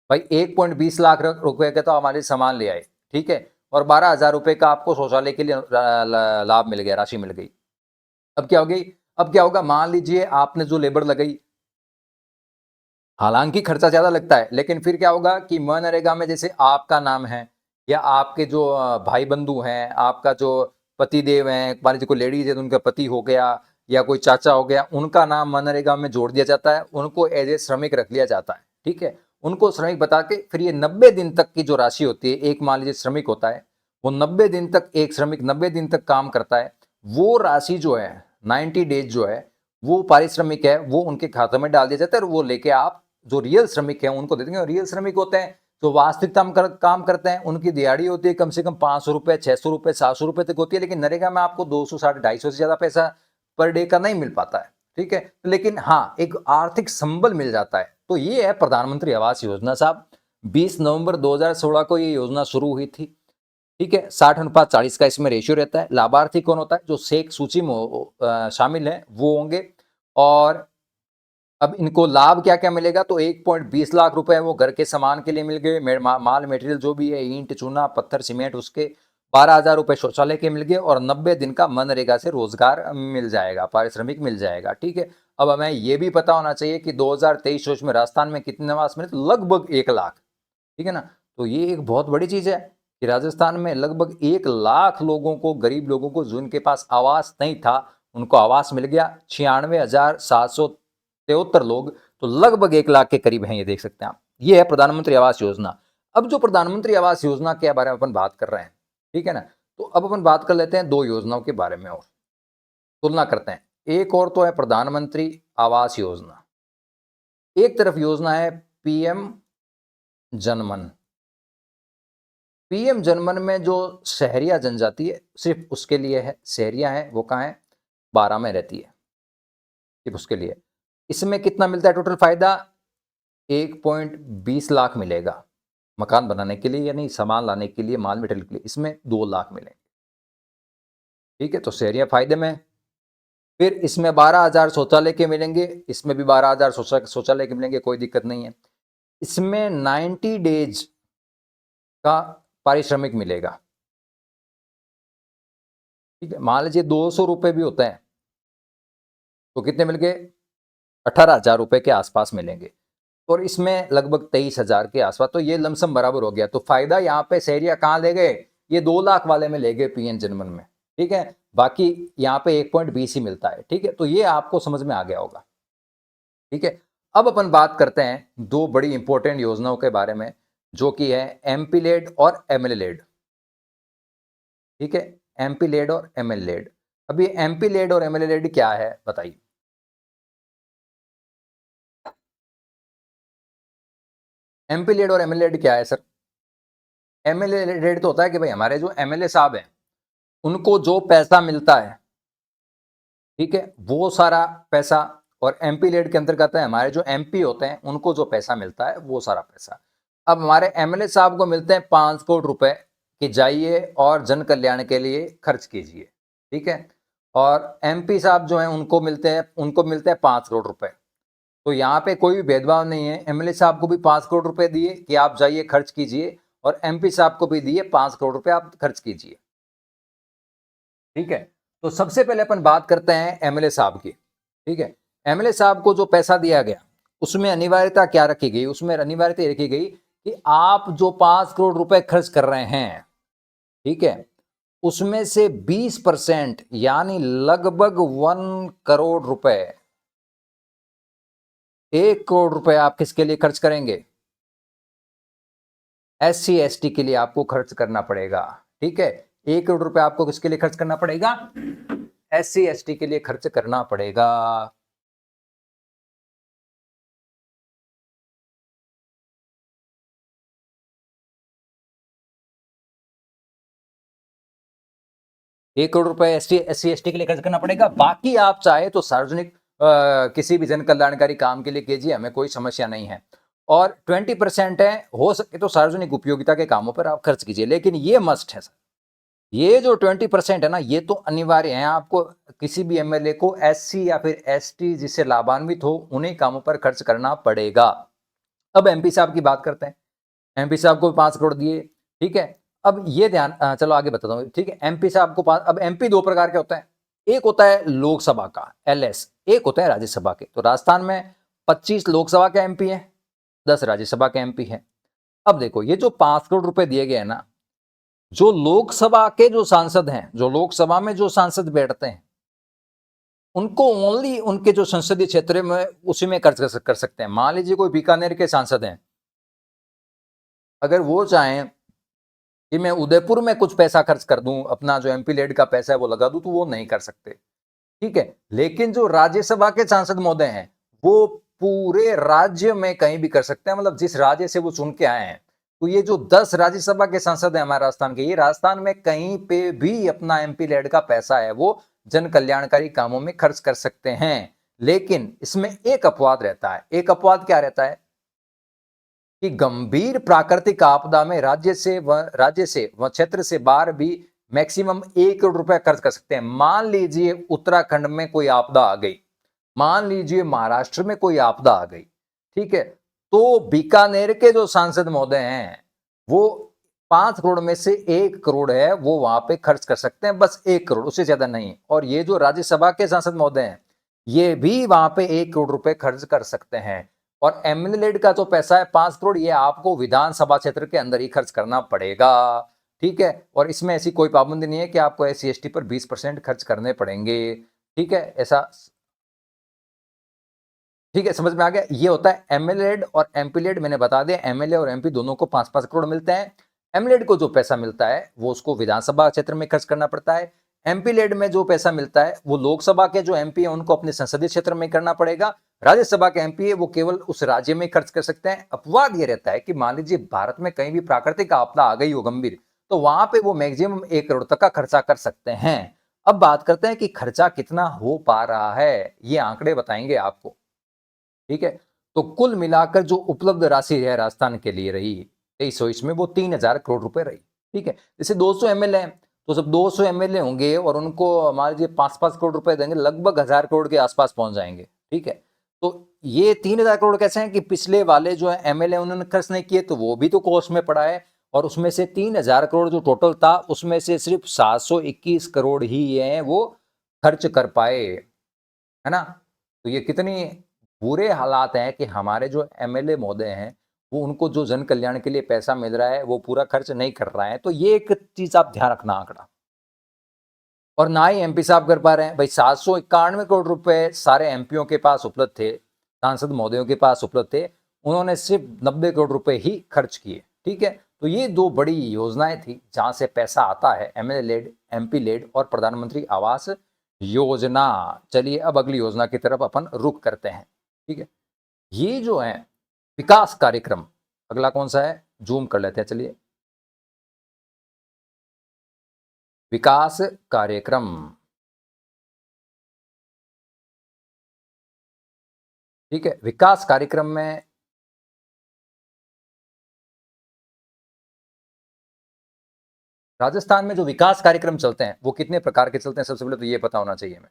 भाई? 1.20 लाख रुपए का तो हमारे सामान ले आए, ठीक है, और 12,000 रुपए का आपको शौचालय के लिए लाभ मिल गया, राशि मिल गई। अब क्या हो गई? अब क्या होगा, मान लीजिए आपने जो लेबर लगाई, हालांकि खर्चा ज्यादा लगता है, लेकिन फिर क्या होगा कि मनरेगा में जैसे आपका नाम है या आपके जो भाई बंधु हैं, आपका जो पति देव हैं, मान लीजिए कोई लेडीज है तो उनका पति हो गया या कोई चाचा हो गया, उनका नाम मनरेगा में जोड़ दिया जाता है, उनको एज ए श्रमिक रख लिया जाता है। ठीक है, उनको श्रमिक बता के फिर ये 90 दिन तक की जो राशि होती है, एक मान लीजिए श्रमिक होता है, वो 90 दिन तक, एक श्रमिक 90 दिन तक काम करता है, वो राशि जो है 90 डेज जो है वो पारिश्रमिक है, वो उनके खाते में डाल दिया जाता है और वो लेके आप जो रियल श्रमिक है उनको दे देंगे। रियल श्रमिक होते हैं जो वास्तविकता में काम करते हैं, उनकी दिहाड़ी होती है कम से कम 500 रुपए, 600 रुपए, 700 रुपए तक होती है, लेकिन नरेगा में आपको 200, 250 से ज्यादा पैसा पर डे का नहीं मिल पाता है। ठीक है, लेकिन हाँ, एक आर्थिक संबल मिल जाता है। तो ये है प्रधानमंत्री आवास योजना साहब। 20 नवंबर 2016 को ये योजना शुरू हुई थी। ठीक है, 60:40 का इसमें रेशियो रहता है। लाभार्थी कौन होता है? जो शेख सूची में शामिल है वो होंगे। और अब इनको लाभ क्या क्या मिलेगा? तो 1.20 लाख रुपए वो घर के सामान के लिए मिल गए, माल मटेरियल जो भी है, ईंट, चूना, पत्थर, सीमेंट, उसके 12,000 रुपए शौचालय के मिल गए और 90 दिन का मनरेगा से रोजगार मिल जाएगा, पारिश्रमिक मिल जाएगा। ठीक है, अब हमें यह भी पता होना चाहिए कि 2023 में राजस्थान में कितने आवास मिले? तो लगभग 1 लाख। ठीक है ना, तो ये एक बहुत बड़ी चीज है कि राजस्थान में लगभग 1 लाख लोगों को, गरीब लोगों को जिनके पास आवास नहीं था, उनको आवास मिल गया। 96,773 लोग, तो लगभग 1 लाख के करीब हैं, ये देख सकते हैं आप। ये है प्रधानमंत्री आवास योजना। अब जो प्रधानमंत्री आवास योजना के बारे में अपन बात कर रहे हैं, ठीक है ना, तो अब अपन बात कर लेते हैं 2 योजनाओं के बारे में और तुलना करते हैं। एक और तो है प्रधानमंत्री आवास योजना, एक तरफ योजना है पीएम जनमन। पीएम जनमन में जो शहरिया जनजाति है सिर्फ उसके लिए है, शहरिया है वो कहाँ है? 12 में रहती है, सिर्फ उसके लिए। इसमें कितना मिलता है टोटल फायदा? 1.20 लाख मिलेगा मकान बनाने के लिए, यानी सामान लाने के लिए, माल मटेरियल के लिए, इसमें 2 लाख मिलेंगे। ठीक है, तो शहरिया फायदे में। फिर इसमें 12,000 शौचालय के मिलेंगे, इसमें भी 12,000 शौचालय के मिलेंगे, कोई दिक्कत नहीं है। इसमें 90 डेज का पारिश्रमिक मिलेगा। ठीक है, मान लीजिए 200 रुपए भी होते हैं तो कितने मिल गए? 18,000 रुपए के आसपास मिलेंगे, और इसमें लगभग 23,000 के आसपास। तो ये लमसम बराबर हो गया। तो फायदा यहाँ पे शहरिया कहाँ ले गए? ये 2 लाख वाले में ले गए पीएम जनमन में। ठीक है, बाकी यहाँ पे 1.20 ही मिलता है। ठीक है, तो ये आपको समझ में आ गया होगा। ठीक है, अब अपन बात करते हैं 2 बड़ी इंपॉर्टेंट योजनाओं के बारे में, जो कि है एमपी लेड और एमएलए लेड। ठीक है, एमपी लेड और एमएलए लेड। अब ये एमपी लेड और एमएलए लेड क्या है बताइए? एमपी लेड और एमएलए लेड क्या है सर? एमएलए लेड तो होता है कि भाई हमारे जो एमएलए साहब हैं उनको जो पैसा मिलता है, ठीक है, वो सारा पैसा। और एमपी लेड के अंतर्गत है हमारे जो एमपी होते हैं उनको जो पैसा मिलता है वो सारा पैसा। अब हमारे एमएलए साहब को मिलते हैं 5 करोड़ रुपए कि जाइए और जन कल्याण के लिए खर्च कीजिए। ठीक है, और एमपी साहब जो हैं उनको मिलते हैं 5 करोड़ रुपए। तो यहाँ पे कोई भी भेदभाव नहीं है, एमएलए साहब को भी 5 करोड़ रुपए दिए कि आप जाइए खर्च कीजिए, और एमपी साहब को भी दिए 5 करोड़ रुपए आप खर्च कीजिए। ठीक है, तो सबसे पहले अपन बात करते हैं एमएलए साहब की। ठीक है, एमएलए साहब को जो पैसा दिया गया उसमें अनिवार्यता क्या रखी गई? उसमें अनिवार्यता रखी गई कि आप जो 5 करोड़ रुपए खर्च कर रहे हैं, ठीक है, उसमें से 20% यानी लगभग 1 करोड़ रुपए, 1 करोड़ रुपए आप किसके लिए खर्च करेंगे? एससी एसटी के लिए आपको खर्च करना पड़ेगा। ठीक है, 1 करोड़ रुपए आपको किसके लिए खर्च करना पड़ेगा? एससी एसटी के लिए खर्च करना पड़ेगा। एक करोड़ रुपए एससी एसटी के लिए खर्च करना पड़ेगा। बाकी आप चाहे तो सार्वजनिक किसी भी जन कल्याणकारी काम के लिए कीजिए, हमें कोई समस्या नहीं है। और 20% है, हो सके तो सार्वजनिक उपयोगिता के कामों पर आप खर्च कीजिए, लेकिन ये मस्ट है सर, ये जो 20% है ना, ये तो अनिवार्य है। आपको किसी भी एमएलए को एससी या फिर एसटी जिससे लाभान्वित हो उन्हीं कामों पर खर्च करना पड़ेगा। अब एमपी साहब की बात करते हैं। एमपी साहब को 5 करोड़ दिए, ठीक है। अब ये ध्यान चलो आगे बताता हूँ, ठीक है। एमपी साहब को 5, अब एमपी दो प्रकार के होते हैं, एक होता है लोकसभा का एलएस, एक होता है राज्यसभा के। तो राजस्थान में 25 लोकसभा के एमपी है, 10 राज्यसभा के एमपी है। अब देखो ये जो 5 करोड़ रुपए दिए गए हैं ना, जो लोकसभा के जो सांसद हैं, जो लोकसभा में जो सांसद बैठते हैं, उनको ओनली उनके जो संसदीय क्षेत्र में उसी में खर्च कर सकते हैं। मान लीजिए कोई बीकानेर के सांसद हैं, अगर वो चाहें कि मैं उदयपुर में कुछ पैसा खर्च कर दूं, अपना जो एमपी लेड का पैसा है वो लगा दूं, तो वो नहीं कर सकते। ठीक है, लेकिन जो राज्यसभा के सांसद महोदय हैं वो पूरे राज्य में कहीं भी कर सकते हैं, मतलब जिस राज्य से वो चुन के आए हैं। तो ये जो 10 राज्यसभा के सांसद हैं हमारे राजस्थान के, ये राजस्थान में कहीं पे भी अपना एमपी लेड का पैसा है वो जन कल्याणकारी कामों में खर्च कर सकते हैं। लेकिन इसमें एक अपवाद रहता है। एक अपवाद क्या रहता है कि गंभीर प्राकृतिक आपदा में राज्य से व क्षेत्र से बाहर भी मैक्सिमम 1 करोड़ रुपए खर्च कर सकते हैं। मान लीजिए उत्तराखंड में कोई आपदा आ गई, मान लीजिए महाराष्ट्र में कोई आपदा आ गई, ठीक है, तो बीकानेर के जो सांसद महोदय हैं वो 5 करोड़ में से 1 करोड़ है वो वहां पे खर्च कर सकते हैं, बस 1 करोड़, उससे ज्यादा नहीं। और ये जो राज्यसभा के सांसद महोदय हैं ये भी वहां पे 1 करोड़ रुपए खर्च कर सकते हैं। और एमएलए का जो पैसा है 5 करोड़, ये आपको विधानसभा क्षेत्र के अंदर ही खर्च करना पड़ेगा। ठीक है, और इसमें ऐसी कोई पाबंदी नहीं है कि आपको एससी एसटी पर 20% खर्च करने पड़ेंगे। ठीक है, ऐसा, ठीक है, समझ में आ गया। ये होता है एमएलए और एमपी। मैंने बता दिया, एमएलए और एमपी दोनों को 5-5 करोड़ मिलते हैं। एमएलए को जो पैसा मिलता है वो उसको विधानसभा क्षेत्र में खर्च करना पड़ता है। एमपी में जो पैसा मिलता है वो लोकसभा के जो एमपी है उनको अपने संसदीय क्षेत्र में करना पड़ेगा। राज्यसभा के एमपी है वो केवल उस राज्य में खर्च कर सकते हैं। अपवाद ये रहता है कि मान लीजिए भारत में कहीं भी प्राकृतिक आपदा आ गई हो गंभीर, तो वहां पे वो मैक्सिमम 1 करोड़ तक का खर्चा कर सकते हैं। अब बात करते हैं कि खर्चा कितना हो पा रहा है, ये आंकड़े बताएंगे आपको। ठीक है, तो कुल मिलाकर जो उपलब्ध राशि है राजस्थान के लिए रही 23-24 में, वो 3,000 करोड़ रुपए रही। ठीक है, जैसे 200 एमएलए हैं, तो जब 200 एमएलए होंगे और उनको मान लीजिए 5-5 करोड़ रुपए देंगे, लगभग 1,000 करोड़ के आसपास पहुंच जाएंगे। ठीक है, तो ये 3,000 करोड़ कैसे हैं कि पिछले वाले जो है एमएलए उन्होंने खर्च नहीं किए, तो वो भी तो कोर्स में पड़ा है। और उसमें से 3,000 करोड़ जो टोटल था उसमें से सिर्फ 721 करोड़ ही है वो खर्च कर पाए, है ना। तो ये कितनी बुरे हालात हैं कि हमारे जो एमएलए महोदय हैं वो, उनको जो जन कल्याण के लिए पैसा मिल रहा है वो पूरा खर्च नहीं कर रहा है। तो ये एक चीज आप ध्यान रखना आंकड़ा। और ना ही एमपी साहब कर पा रहे हैं भाई। 791 करोड़ रुपए सारे एमपीओ के पास उपलब्ध थे, सांसद महोदयों के पास उपलब्ध थे, उन्होंने सिर्फ 90 करोड़ रुपए ही खर्च किए। ठीक है, तो ये दो बड़ी योजनाएं थी जहां से पैसा आता है, एमएलए लेड, एमपी लेड और प्रधानमंत्री आवास योजना। चलिए अब अगली योजना की तरफ अपन रुख करते हैं। ठीक है, ये जो है विकास कार्यक्रम, अगला कौन सा है, जूम कर लेते हैं। चलिए, विकास कार्यक्रम। ठीक है, विकास कार्यक्रम में राजस्थान में जो विकास कार्यक्रम चलते हैं वो कितने प्रकार के चलते हैं, सबसे पहले तो ये पता होना चाहिए हमें।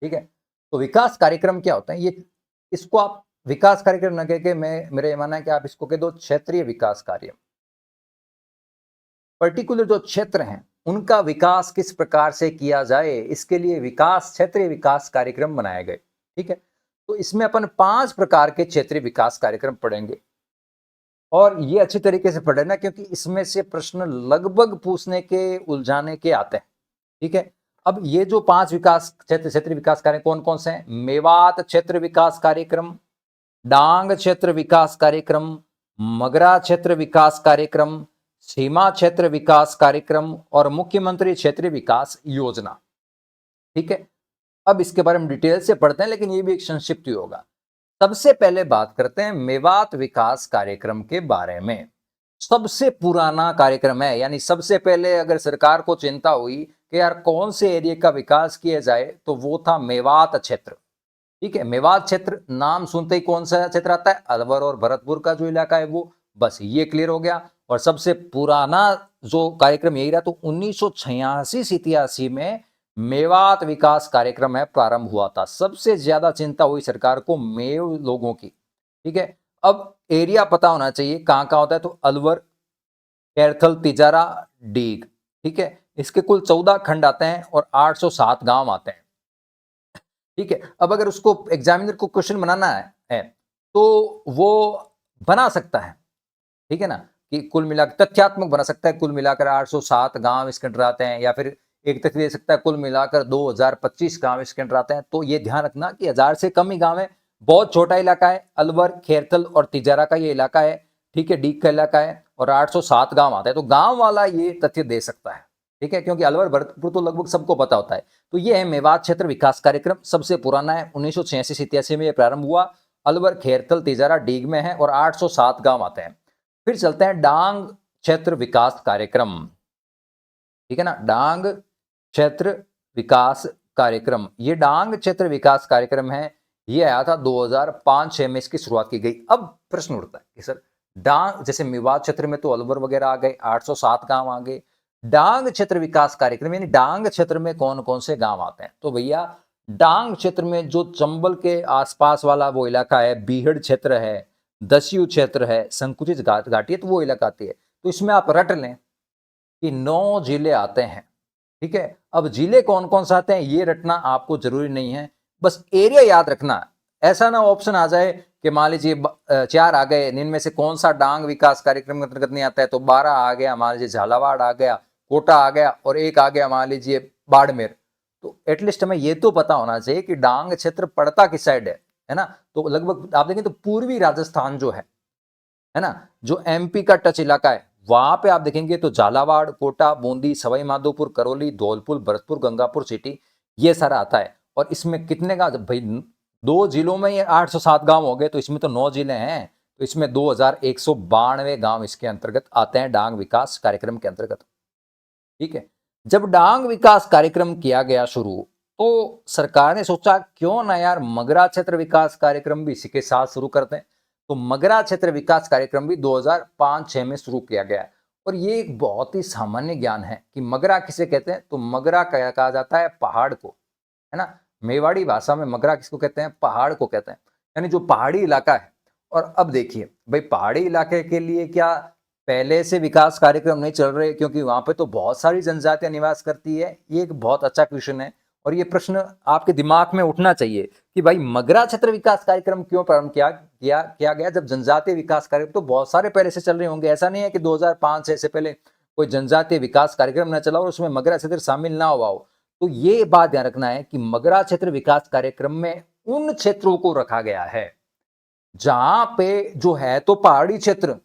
ठीक है, तो विकास कार्यक्रम क्या होता है, ये इसको आप विकास कार्यक्रम न कह के, मैं मेरा ये मानना है कि आप इसको कह दो क्षेत्रीय विकास कार्य। पर्टिकुलर जो क्षेत्र हैं उनका विकास किस प्रकार से किया जाए, इसके लिए विकास क्षेत्रीय विकास कार्यक्रम बनाए गए। ठीक है, तो इसमें अपन 5 प्रकार के क्षेत्रीय विकास कार्यक्रम पढ़ेंगे और ये अच्छी तरीके से पढ़े ना, क्योंकि इसमें से प्रश्न लगभग पूछने के, उलझाने के आते हैं। ठीक है, अब ये जो 5 विकास क्षेत्रीय विकास कार्यक्रम कौन कौन से हैं? मेवात क्षेत्र विकास कार्यक्रम, डांग क्षेत्र विकास कार्यक्रम, मगरा क्षेत्र विकास कार्यक्रम, सीमा क्षेत्र विकास कार्यक्रम और मुख्यमंत्री क्षेत्रीय विकास योजना। ठीक है, अब इसके बारे में डिटेल से पढ़ते हैं, लेकिन ये भी एक संक्षिप्त ही होगा। सबसे पहले बात करते हैं मेवात विकास कार्यक्रम के बारे में। सबसे पुराना कार्यक्रम है, यानी सबसे पहले अगर सरकार को चिंता हुई कि यार कौन से एरिया का विकास किया जाए, तो वो था मेवात क्षेत्र। ठीक है, मेवात क्षेत्र नाम सुनते ही कौन सा क्षेत्र आता है? अलवर और भरतपुर का जो इलाका है वो। बस ये क्लियर हो गया। और सबसे पुराना जो कार्यक्रम यही रहा, तो 1986-87 में मेवात विकास कार्यक्रम है प्रारंभ हुआ था। सबसे ज्यादा चिंता हुई सरकार को मेव लोगों की। ठीक है, अब एरिया पता होना चाहिए कहां कहां होता है, तो अलवर, कैरथल, तिजारा, डीग। ठीक है, इसके कुल 14 खंड आते हैं और 807 गांव आते हैं। ठीक है, अब अगर उसको एग्जामिनर को क्वेश्चन बनाना है तो वो बना सकता है। ठीक है ना, कि कुल मिलाकर तथ्यात्मक बना सकता है, कुल मिलाकर 807 गांव इसके अंदर आते हैं, या फिर एक तथ्य दे सकता है कुल मिलाकर 2025 गांव इसके अंदर आते हैं। तो ये ध्यान रखना कि 1000 से कम ही गांव है। बहुत छोटा इलाका है, अलवर, खेरथल और तिजारा का ये इलाका है। ठीक है, डीग का इलाका है और 807 गांव आता है, तो गांव वाला ये तथ्य दे सकता है। ठीक है, क्योंकि अलवर भरतपुर तो लगभग सबको पता होता है। तो ये है मेवात क्षेत्र विकास कार्यक्रम, सबसे पुराना है, 1986-87 में ये प्रारंभ हुआ। अलवर, खेरथल, तिजारा, डीग में है और 807 गांव आते हैं। फिर चलते हैं डांग क्षेत्र विकास कार्यक्रम। ठीक है ना, डांग क्षेत्र विकास कार्यक्रम, ये डांग क्षेत्र विकास कार्यक्रम है, ये आया था 2005-6 में इसकी शुरुआत की गई। अब प्रश्न उठता है कि सर डांग, जैसे मेवात क्षेत्र में तो अलवर वगैरह आ गए, 807 गांव आ गए, डांग क्षेत्र विकास कार्यक्रम यानी डांग क्षेत्र में कौन कौन से गांव आते हैं? तो भैया डांग क्षेत्र में जो चंबल के आसपास वाला वो इलाका है, बीहड़ क्षेत्र है, दस्यू क्षेत्र है, संकुचित घाटी है, तो वो इलाका आती है। तो इसमें आप रट लें कि 9 जिले आते हैं। ठीक है, अब जिले कौन कौन से आते हैं ये रटना आपको जरूरी नहीं है, बस एरिया याद रखना। ऐसा ना ऑप्शन आ जाए कि मान लीजिए 4 आ गए, इनमें से कौन सा डांग विकास कार्यक्रम के अंतर्गत नहीं आता है, तो 12 आ गया, मान लीजिए झालावाड़ आ गया, कोटा आ गया और एक आ गया मान लीजिए बाड़मेर। तो एटलीस्ट हमें ये तो पता होना चाहिए कि डांग क्षेत्र पड़ता किस साइड है ना। तो लगभग आप देखें तो पूर्वी राजस्थान जो है ना, जो एमपी का टच इलाका है, वहां पे आप देखेंगे तो झालावाड़, कोटा, बूंदी, सवाई माधोपुर, करौली, धौलपुर, भरतपुर, गंगापुर सिटी, ये सारा आता है। और इसमें कितने का भाई, 2 जिलों में ये 807 गांव हो गए, तो इसमें तो 9 जिले हैं, तो इसमें 2192 गांव इसके अंतर्गत आते हैं डांग विकास कार्यक्रम के अंतर्गत। ठीक है, जब डांग विकास कार्यक्रम किया गया शुरू, तो सरकार ने सोचा क्यों ना यार मगरा क्षेत्र विकास कार्यक्रम भी इसी के साथ शुरू करते हैं। तो मगरा क्षेत्र विकास कार्यक्रम भी 2005-6 में शुरू किया गया। और ये एक बहुत ही सामान्य ज्ञान है कि मगरा किसे कहते हैं, तो मगरा कहा जाता है पहाड़ को, है ना। मेवाड़ी भाषा में मगरा किसको कहते हैं? पहाड़ को कहते हैं, यानी जो पहाड़ी इलाका है। और अब देखिए भाई, पहाड़ी इलाके के लिए क्या पहले से विकास कार्यक्रम नहीं चल रहे? क्योंकि वहां पे तो बहुत सारी जनजातियां निवास करती है। ये एक बहुत अच्छा क्वेश्चन है और ये प्रश्न आपके दिमाग में उठना चाहिए कि भाई मगरा क्षेत्र विकास कार्यक्रम क्यों प्रारंभ किया गया, जब जनजातीय विकास कार्यक्रम तो बहुत सारे पहले से चल रहे होंगे। ऐसा नहीं है कि 2005 से पहले कोई जनजातीय विकास कार्यक्रम न चला और उसमें मगरा क्षेत्र शामिल ना हुआ हो। तो ये बात ध्यान रखना है कि मगरा क्षेत्र विकास कार्यक्रम में उन क्षेत्रों को रखा गया है जहां पे जो है तो पहाड़ी क्षेत्र,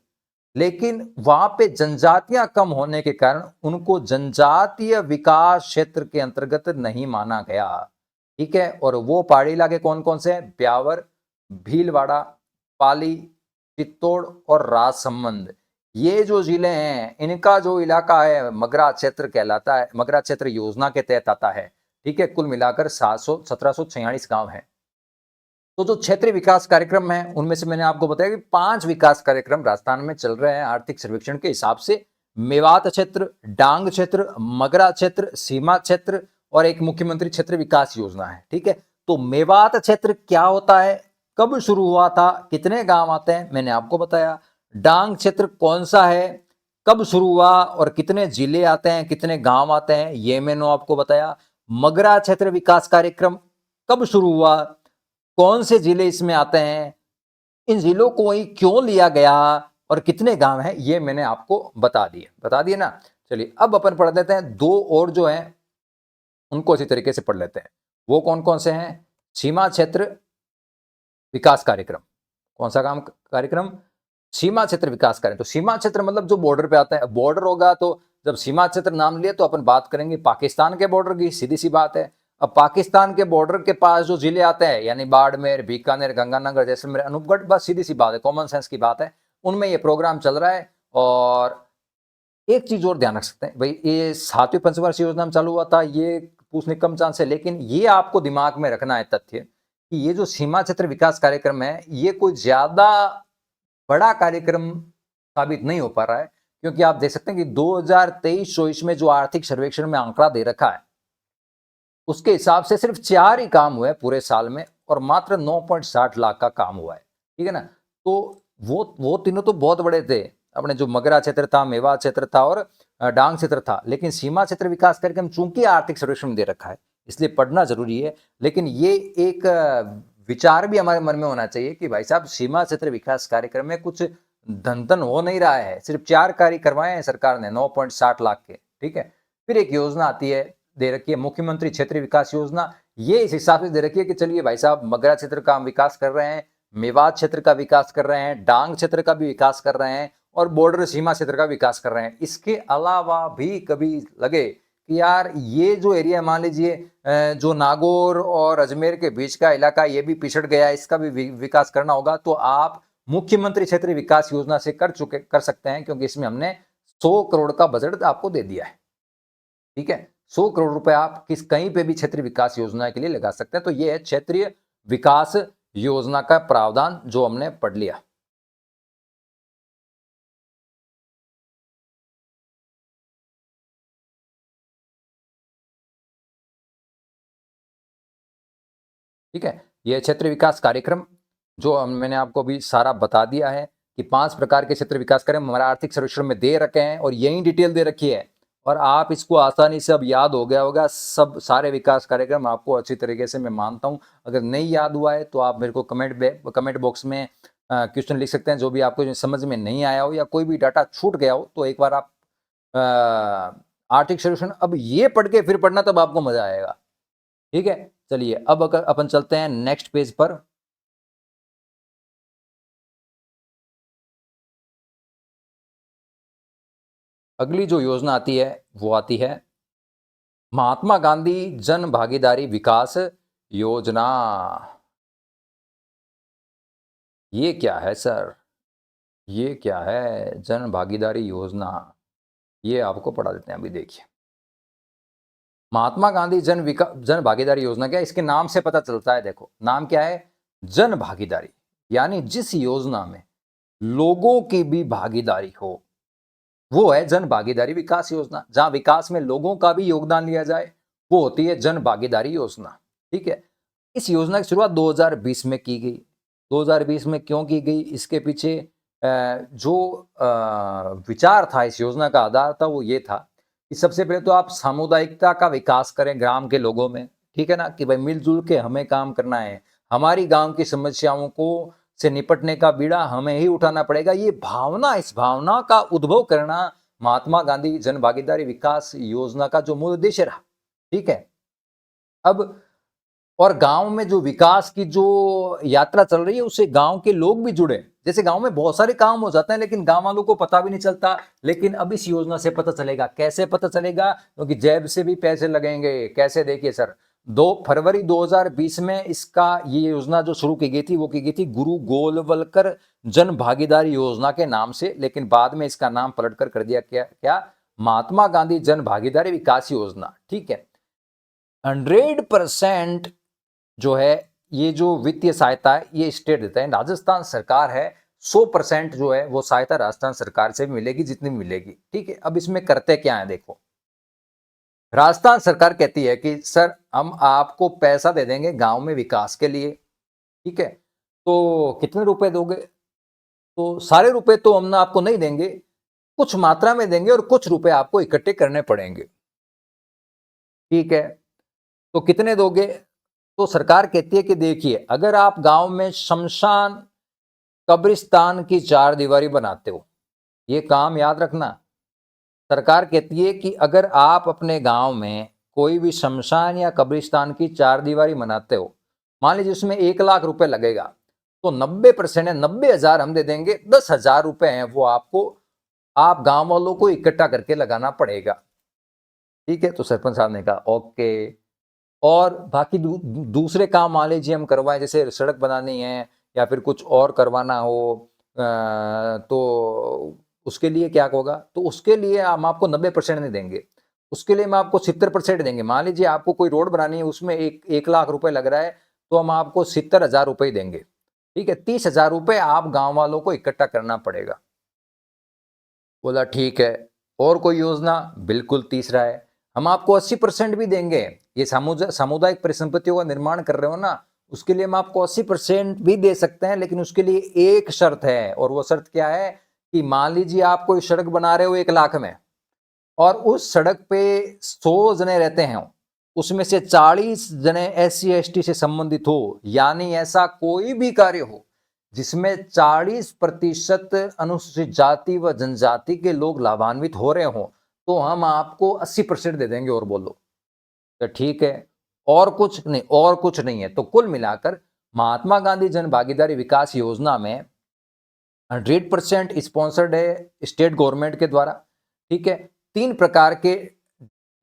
लेकिन वहां पे जनजातियां कम होने के कारण उनको जनजातीय विकास क्षेत्र के अंतर्गत नहीं माना गया। ठीक है, और वो पहाड़ी इलाके कौन कौन से हैं? ब्यावर, भीलवाड़ा, पाली, चित्तौड़ और राजसमंद, ये जो जिले हैं इनका जो इलाका है मगरा क्षेत्र कहलाता है, मगरा क्षेत्र योजना के तहत आता है। ठीक है, कुल मिलाकर 1746 गांव हैं। तो जो क्षेत्रीय विकास कार्यक्रम है उनमें से मैंने आपको बताया कि 5 विकास कार्यक्रम राजस्थान में चल रहे हैं आर्थिक सर्वेक्षण के हिसाब से। मेवात क्षेत्र, डांग क्षेत्र, मगरा क्षेत्र, सीमा क्षेत्र और एक मुख्यमंत्री क्षेत्र विकास योजना है। ठीक है, तो मेवात क्षेत्र क्या होता है, कब शुरू हुआ था, कितने गांव आते हैं, मैंने आपको बताया। डांग क्षेत्र कौन सा है, कब शुरू हुआ और कितने जिले आते हैं, कितने गांव आते हैं, ये मैंने आपको बताया। मगरा क्षेत्र विकास कार्यक्रम कब शुरू हुआ, कौन से जिले इसमें आते हैं, इन जिलों को ही क्यों लिया गया और कितने गांव हैं, ये मैंने आपको बता दिए ना। चलिए अब अपन पढ़ लेते हैं दो और जो हैं उनको इसी तरीके से पढ़ लेते हैं। वो कौन कौन से हैं? सीमा क्षेत्र विकास कार्यक्रम। कौन सा काम कार्यक्रम? सीमा क्षेत्र विकास कार्यक्रम। तो सीमा क्षेत्र मतलब जो बॉर्डर पे आता है। बॉर्डर होगा तो जब सीमा क्षेत्र नाम लिए तो अपन बात करेंगे पाकिस्तान के बॉर्डर की, सीधी सी बात है। अब पाकिस्तान के बॉर्डर के पास जो जिले आते हैं यानी बाड़मेर, बीकानेर, गंगानगर, जैसलमेर, अनूपगढ़, बस सीधी सी बात है, कॉमन सेंस की बात है, उनमें ये प्रोग्राम चल रहा है। और एक चीज और ध्यान रख सकते हैं भाई, ये 7वीं पंचवर्षीय योजना में चालू हुआ था, ये पूछने कम चांस है, लेकिन ये आपको दिमाग में रखना है तथ्य कि ये जो सीमा क्षेत्र विकास कार्यक्रम है ये कोई ज्यादा बड़ा कार्यक्रम साबित नहीं हो पा रहा है, क्योंकि आप देख सकते हैं कि 2023-24 में जो आर्थिक सर्वेक्षण में आंकड़ा दे रखा है उसके हिसाब से सिर्फ 4 ही काम हुए पूरे साल में और मात्र 9.60 लाख का काम हुआ है। ठीक है ना। तो वो तीनों तो बहुत बड़े थे, अपने जो मगरा क्षेत्र था, मेवात क्षेत्र था और डांग क्षेत्र था, लेकिन सीमा क्षेत्र विकास कार्यक्रम चूंकि आर्थिक सर्वेक्षण दे रखा है इसलिए पढ़ना जरूरी है। लेकिन ये एक विचार भी हमारे मन में होना चाहिए कि भाई साहब सीमा क्षेत्र विकास कार्यक्रम में कुछ धन हो नहीं रहा है, सिर्फ 4 कार्य करवाए हैं सरकार ने 9.60 लाख के। ठीक है। फिर एक योजना आती है, दे रखी है मुख्यमंत्री क्षेत्रीय विकास योजना, ये इस हिसाब से दे रखी है कि चलिए भाई साहब मगरा क्षेत्र का हम विकास कर रहे हैं, मेवात क्षेत्र का विकास कर रहे हैं, डांग क्षेत्र का भी विकास कर रहे हैं और बॉर्डर सीमा क्षेत्र का विकास कर रहे हैं। इसके अलावा भी कभी लगे कि यार ये जो एरिया मान लीजिए जो नागौर और अजमेर के बीच का इलाका ये भी पिछड़ गया है, इसका भी विकास करना होगा, तो आप मुख्यमंत्री क्षेत्रीय विकास योजना से कर सकते हैं, क्योंकि इसमें हमने 100 करोड़ का बजट आपको दे दिया है। ठीक है। 100 करोड़ रुपए आप कहीं पे भी क्षेत्रीय विकास योजना के लिए लगा सकते हैं। तो ये है क्षेत्रीय विकास योजना का प्रावधान जो हमने पढ़ लिया। ठीक है। यह क्षेत्रीय विकास कार्यक्रम जो मैंने आपको अभी सारा बता दिया है कि 5 प्रकार के क्षेत्र विकास कार्यक्रम हमारा आर्थिक सर्वेक्षण में दे रखे हैं और यही डिटेल दे रखी है और आप इसको आसानी से अब याद हो गया होगा। सब सारे विकास कार्यक्रम आपको अच्छी तरीके से मैं मानता हूं। अगर नहीं याद हुआ है तो आप मेरे को कमेंट बॉक्स में क्वेश्चन लिख सकते हैं, जो भी आपको समझ में नहीं आया हो या कोई भी डाटा छूट गया हो तो एक बार आप आर्थिक सर्वेक्षण अब ये पढ़ के फिर पढ़ना, तब आपको मजा आएगा। ठीक है। चलिए अब अगर अपन चलते हैं नेक्स्ट पेज पर। अगली जो योजना आती है वो आती है महात्मा गांधी जन भागीदारी विकास योजना। ये क्या है सर? ये क्या है जन भागीदारी योजना? ये आपको पढ़ा देते हैं। अभी देखिए, महात्मा गांधी जन भागीदारी योजना क्या है, इसके नाम से पता चलता है। देखो नाम क्या है, जन भागीदारी, यानी जिस योजना में लोगों की भी भागीदारी हो वो है जन भागीदारी विकास योजना। जहां विकास में लोगों का भी योगदान लिया जाए वो होती है जन भागीदारी योजना। ठीक है। इस योजना की शुरुआत 2020 में की गई। 2020 में क्यों की गई, इसके पीछे जो विचार था, इस योजना का आधार था, वो ये था कि सबसे पहले तो आप सामुदायिकता का विकास करें ग्राम के लोगों में। ठीक है ना, कि भाई मिलजुल के हमें काम करना है, हमारी गांव की समस्याओं को से निपटने का बीड़ा हमें ही उठाना पड़ेगा। ये भावना, इस भावना का उद्भव करना महात्मा गांधी जन भागीदारी विकास योजना का जो मूल उद्देश्य रहा। ठीक है। अब और गांव में जो विकास की जो यात्रा चल रही है उससे गांव के लोग भी जुड़े। जैसे गांव में बहुत सारे काम हो जाते हैं लेकिन गांव वालों को पता भी नहीं चलता, लेकिन अब इस योजना से पता चलेगा। कैसे पता चलेगा? क्योंकि जेब से भी पैसे लगेंगे। कैसे? देखिए सर, 2 फरवरी 2020 में इसका ये योजना जो शुरू की गई थी वो की गई थी गुरु गोलवलकर जन भागीदारी योजना के नाम से, लेकिन बाद में इसका नाम पलटकर कर दिया क्या महात्मा गांधी जन भागीदारी विकास योजना। ठीक है। 100% जो है ये जो वित्तीय सहायता है ये स्टेट देता है, राजस्थान सरकार है। 100% जो है वो सहायता राजस्थान सरकार से भी मिलेगी जितनी मिलेगी। ठीक है। अब इसमें करते क्या है, देखो राजस्थान सरकार कहती है कि सर हम आपको पैसा दे देंगे गांव में विकास के लिए। ठीक है। तो कितने रुपए दोगे? तो सारे रुपए तो हम आपको नहीं देंगे, कुछ मात्रा में देंगे और कुछ रुपए आपको इकट्ठे करने पड़ेंगे। ठीक है, तो कितने दोगे? तो सरकार कहती है कि देखिए, अगर आप गांव में शमशान कब्रिस्तान की चार दीवारी बनाते हो, ये काम याद रखना, सरकार कहती है कि अगर आप अपने गांव में कोई भी शमशान या कब्रिस्तान की चार दीवारी बनाते हो, मान लीजिए उसमें 1 लाख रुपए लगेगा, तो 90% है, 90,000 हम दे देंगे, 10,000 रुपए हैं वो आपको, आप गांव वालों को इकट्ठा करके लगाना पड़ेगा। ठीक है, तो सरपंच साहब ने कहा ओके। और बाकी दूसरे काम मान लीजिए हम करवाएं, जैसे सड़क बनानी है या फिर कुछ और करवाना हो, तो उसके लिए क्या होगा? तो उसके लिए हम आपको 90% नहीं देंगे, उसके लिए हम आपको 70% देंगे। मान लीजिए आपको कोई रोड बनानी है, उसमें 1 लाख रुपए लग रहा है, तो हम आपको 70,000 रुपए देंगे। ठीक है, 30,000 रुपए आप गांव वालों को इकट्ठा करना पड़ेगा। बोला ठीक है। और कोई योजना? बिल्कुल, तीसरा है, हम आपको 80% भी देंगे। ये सामुदायिक परिसंपत्तियों का निर्माण कर रहे हो ना, उसके लिए हम आपको 80% भी दे सकते हैं, लेकिन उसके लिए एक शर्त है, और वो शर्त क्या है कि मान लीजिए आप कोई सड़क बना रहे हो 1 लाख में, और उस सड़क पे 100 जने रहते हैं, उसमें से 40 जने SC ST से संबंधित हो, यानी ऐसा कोई भी कार्य हो जिसमें 40% अनुसूचित जाति व जनजाति के लोग लाभान्वित हो रहे हो, तो हम आपको 80% दे देंगे। और बोलो तो ठीक है, और कुछ नहीं, और कुछ नहीं है। तो कुल मिलाकर महात्मा गांधी जन भागीदारी विकास योजना में 100% स्पॉन्सर्ड है स्टेट गवर्नमेंट के द्वारा। ठीक है, 3 प्रकार के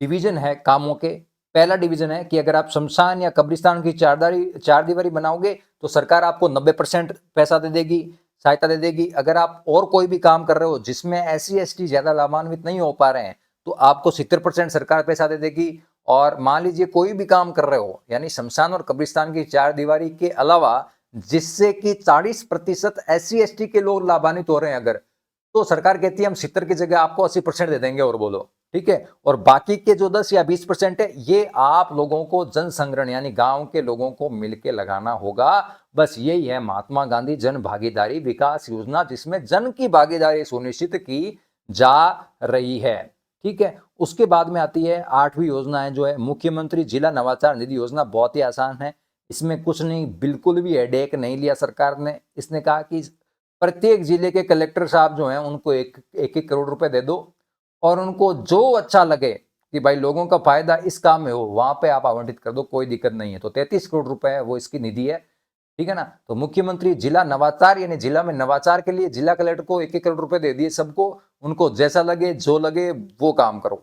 डिवीजन है कामों के। पहला डिवीजन है कि अगर आप शमशान या कब्रिस्तान की चार दीवारी बनाओगे तो सरकार आपको 90% पैसा दे देगी, सहायता दे देगी। अगर आप और कोई भी काम कर रहे हो जिसमें SC ST ज्यादा लाभान्वित नहीं हो पा रहे हैं, तो आपको 70% सरकार पैसा दे देगी। और मान लीजिए कोई भी काम कर रहे हो, यानी शमशान और कब्रिस्तान की चार दीवारी के अलावा, जिससे कि 40% SC ST के लोग लाभान्वित हो रहे हैं अगर, तो सरकार कहती है हम 70 की जगह आपको 80% दे देंगे। और बोलो ठीक है, और बाकी के जो 10 या 20% है, ये आप लोगों को जन संग्रहण यानी गांव के लोगों को मिलकर लगाना होगा। बस यही है महात्मा गांधी जन भागीदारी विकास योजना, जिसमें जन की भागीदारी सुनिश्चित की जा रही है। ठीक है, उसके बाद में आती है 8वीं योजना है, जो है मुख्यमंत्री जिला नवाचार निधि योजना। बहुत ही आसान है, इसमें कुछ नहीं, बिल्कुल भी हेडेक नहीं लिया सरकार ने। इसने कहा कि प्रत्येक जिले के कलेक्टर साहब जो हैं उनको एक एक करोड़ रुपए दे दो, और उनको जो अच्छा लगे कि भाई लोगों का फायदा इस काम में हो, वहां पे आप आवंटित कर दो, कोई दिक्कत नहीं है। तो 33 करोड़ रुपए है वो इसकी निधि है। ठीक है ना, तो मुख्यमंत्री जिला नवाचार यानी जिला में नवाचार के लिए जिला कलेक्टर को 1 करोड़ रुपए दे दिए सबको, उनको जैसा लगे जो लगे वो काम करो।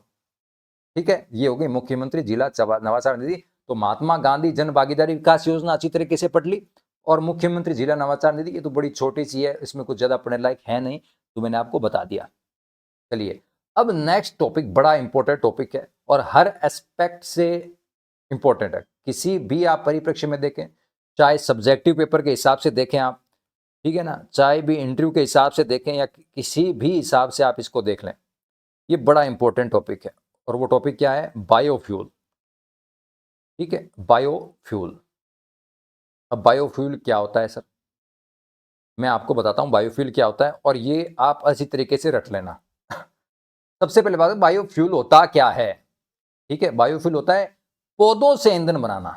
ठीक है, ये हो गई मुख्यमंत्री जिला नवाचार निधि। तो महात्मा गांधी जन भागीदारी विकास योजना अच्छी तरीके से पढ़ ली, और मुख्यमंत्री जिला नवाचार निधि ये तो बड़ी छोटी सी है, इसमें कुछ ज्यादा पढ़ने लायक है नहीं, तो मैंने आपको बता दिया। चलिए, अब नेक्स्ट टॉपिक बड़ा इंपॉर्टेंट टॉपिक है और हर एस्पेक्ट से इंपॉर्टेंट है। किसी भी आप परिप्रेक्ष्य में देखें, चाहे सब्जेक्टिव पेपर के हिसाब से देखें आप, ठीक है ना, चाहे भी इंटरव्यू के हिसाब से देखें या किसी भी हिसाब से आप इसको देख लें, ये बड़ा इंपॉर्टेंट टॉपिक है। और वो टॉपिक क्या है? बायोफ्यूल। ठीक है, बायोफ्यूल। अब बायोफ्यूल क्या होता है सर? मैं आपको बताता हूं बायोफ्यूल क्या होता है, और ये आप अच्छी तरीके से रट लेना। सबसे पहले बात है, बायोफ्यूल होता क्या है? ठीक है, बायोफ्यूल होता है पौधों से ईंधन बनाना।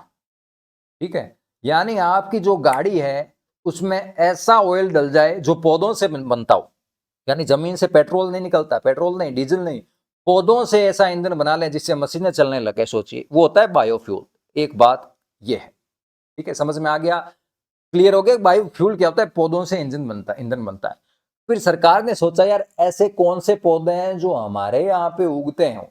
ठीक है, यानी आपकी जो गाड़ी है उसमें ऐसा ऑयल डल जाए जो पौधों से बनता हो, यानी जमीन से पेट्रोल नहीं निकलता, पेट्रोल नहीं, डीजल नहीं, पौधों से ऐसा ईंधन बना लें जिससे मशीनें चलने लगे, सोचिए, वो होता है बायोफ्यूल। एक बात ये है। ठीक है, समझ में आ गया? क्लियर हो गया? बायोफ्यूल क्या होता है? पौधों से ईंधन बनता है। फिर सरकार ने सोचा यार ऐसे कौन से पौधे हैं जो हमारे यहाँ पे उगते हैं,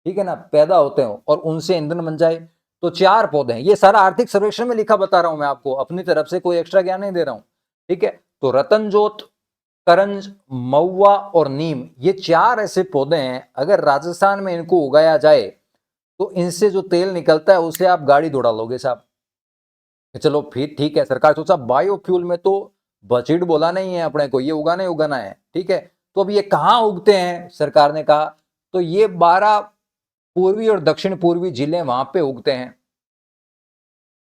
ठीक है ना, पैदा होते हो और उनसे ईंधन बन जाए। तो 4 पौधे हैं, ये सारा आर्थिक सर्वेक्षण में लिखा बता रहा हूं मैं आपको, अपनी तरफ से कोई एक्स्ट्रा ज्ञान नहीं दे रहा हूं। ठीक है, तो रतनजोत, करंज, महुआ और नीम, ये 4 ऐसे पौधे हैं, अगर राजस्थान में इनको उगाया जाए तो इनसे जो तेल निकलता है उसे आप गाड़ी दौड़ा लोगे साहब। चलो फिर ठीक है, सरकार सोचा बायोफ्यूल में तो बजट बोला नहीं है अपने को, ये उगाना ही उगाना है। ठीक है, तो अब ये कहाँ उगते हैं? सरकार ने कहा तो ये 12 पूर्वी और दक्षिण पूर्वी जिले वहां पे उगते हैं।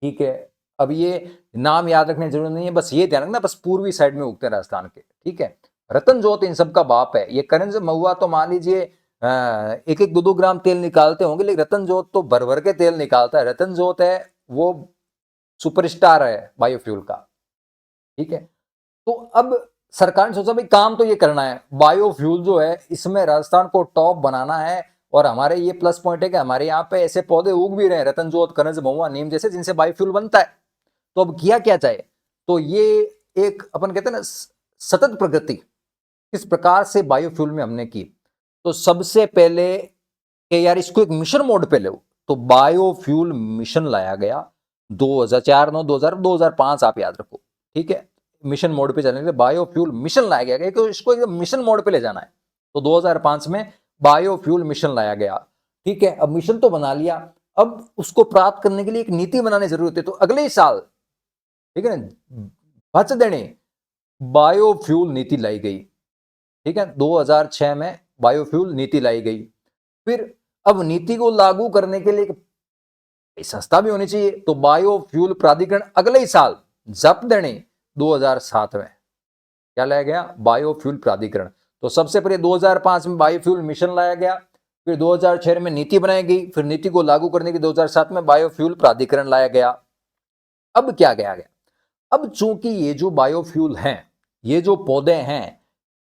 ठीक है, अब ये नाम याद रखने की जरूरत नहीं है, बस ये ध्यान रखना, बस पूर्वी साइड में उगते हैं राजस्थान के। ठीक है, रतन जोत इन सब का बाप है। ये करण महुआ तो मान लीजिए एक एक 2-2 ग्राम तेल निकालते होंगे, लेकिन रतन जोत तो भर भर के तेल निकालता है। रतन जोत है वो सुपरस्टार है बायोफ्यूल का। ठीक है, तो अब सरकार ने सोचा भाई काम तो ये करना है, बायोफ्यूल जो है इसमें राजस्थान को टॉप बनाना है। और हमारे ये प्लस पॉइंट है कि हमारे यहाँ पे ऐसे पौधे उग भी रहे हैं, रतन जोत, कनज, महुआ, नीम जैसे, जिनसे बायोफ्यूल बनता है। तो अब किया क्या जाए, तो ये एक अपन कहते हैं ना सतत प्रगति किस प्रकार से बायोफ्यूल में हमने की। तो सबसे पहले कि यार इसको एक मिशन मोड पे लो, तो बायोफ्यूल मिशन लाया गया 2004, 9, 2000, 2005 आप याद रखो। ठीक है, मिशन मोड पे चलने के लिए बायोफ्यूल मिशन लाया गया कि इसको एकदम मिशन मोड पे ले जाना है। तो 2005 में बायोफ्यूल मिशन लाया गया। ठीक है, अब मिशन तो बना लिया, अब उसको प्राप्त करने के लिए एक नीति बनाने की जरूरत है। तो अगले ही साल, ठीक है ना, बच देने बायोफ्यूल नीति लाई गई। ठीक है, 2006 में बायोफ्यूल नीति लाई गई। फिर अब नीति को लागू करने के लिए संस्था भी होनी चाहिए, तो बायोफ्यूल प्राधिकरण अगले ही साल जप देने 2007 में क्या लाया गया, बायोफ्यूल प्राधिकरण। तो सबसे पहले 2005 में बायोफ्यूल मिशन लाया गया, फिर 2006 में नीति बनाई गई, फिर नीति को लागू करने के 2007 में बायोफ्यूल प्राधिकरण लाया गया। अब क्या गया गया, अब चूंकि ये जो बायोफ्यूल हैं, ये जो पौधे हैं,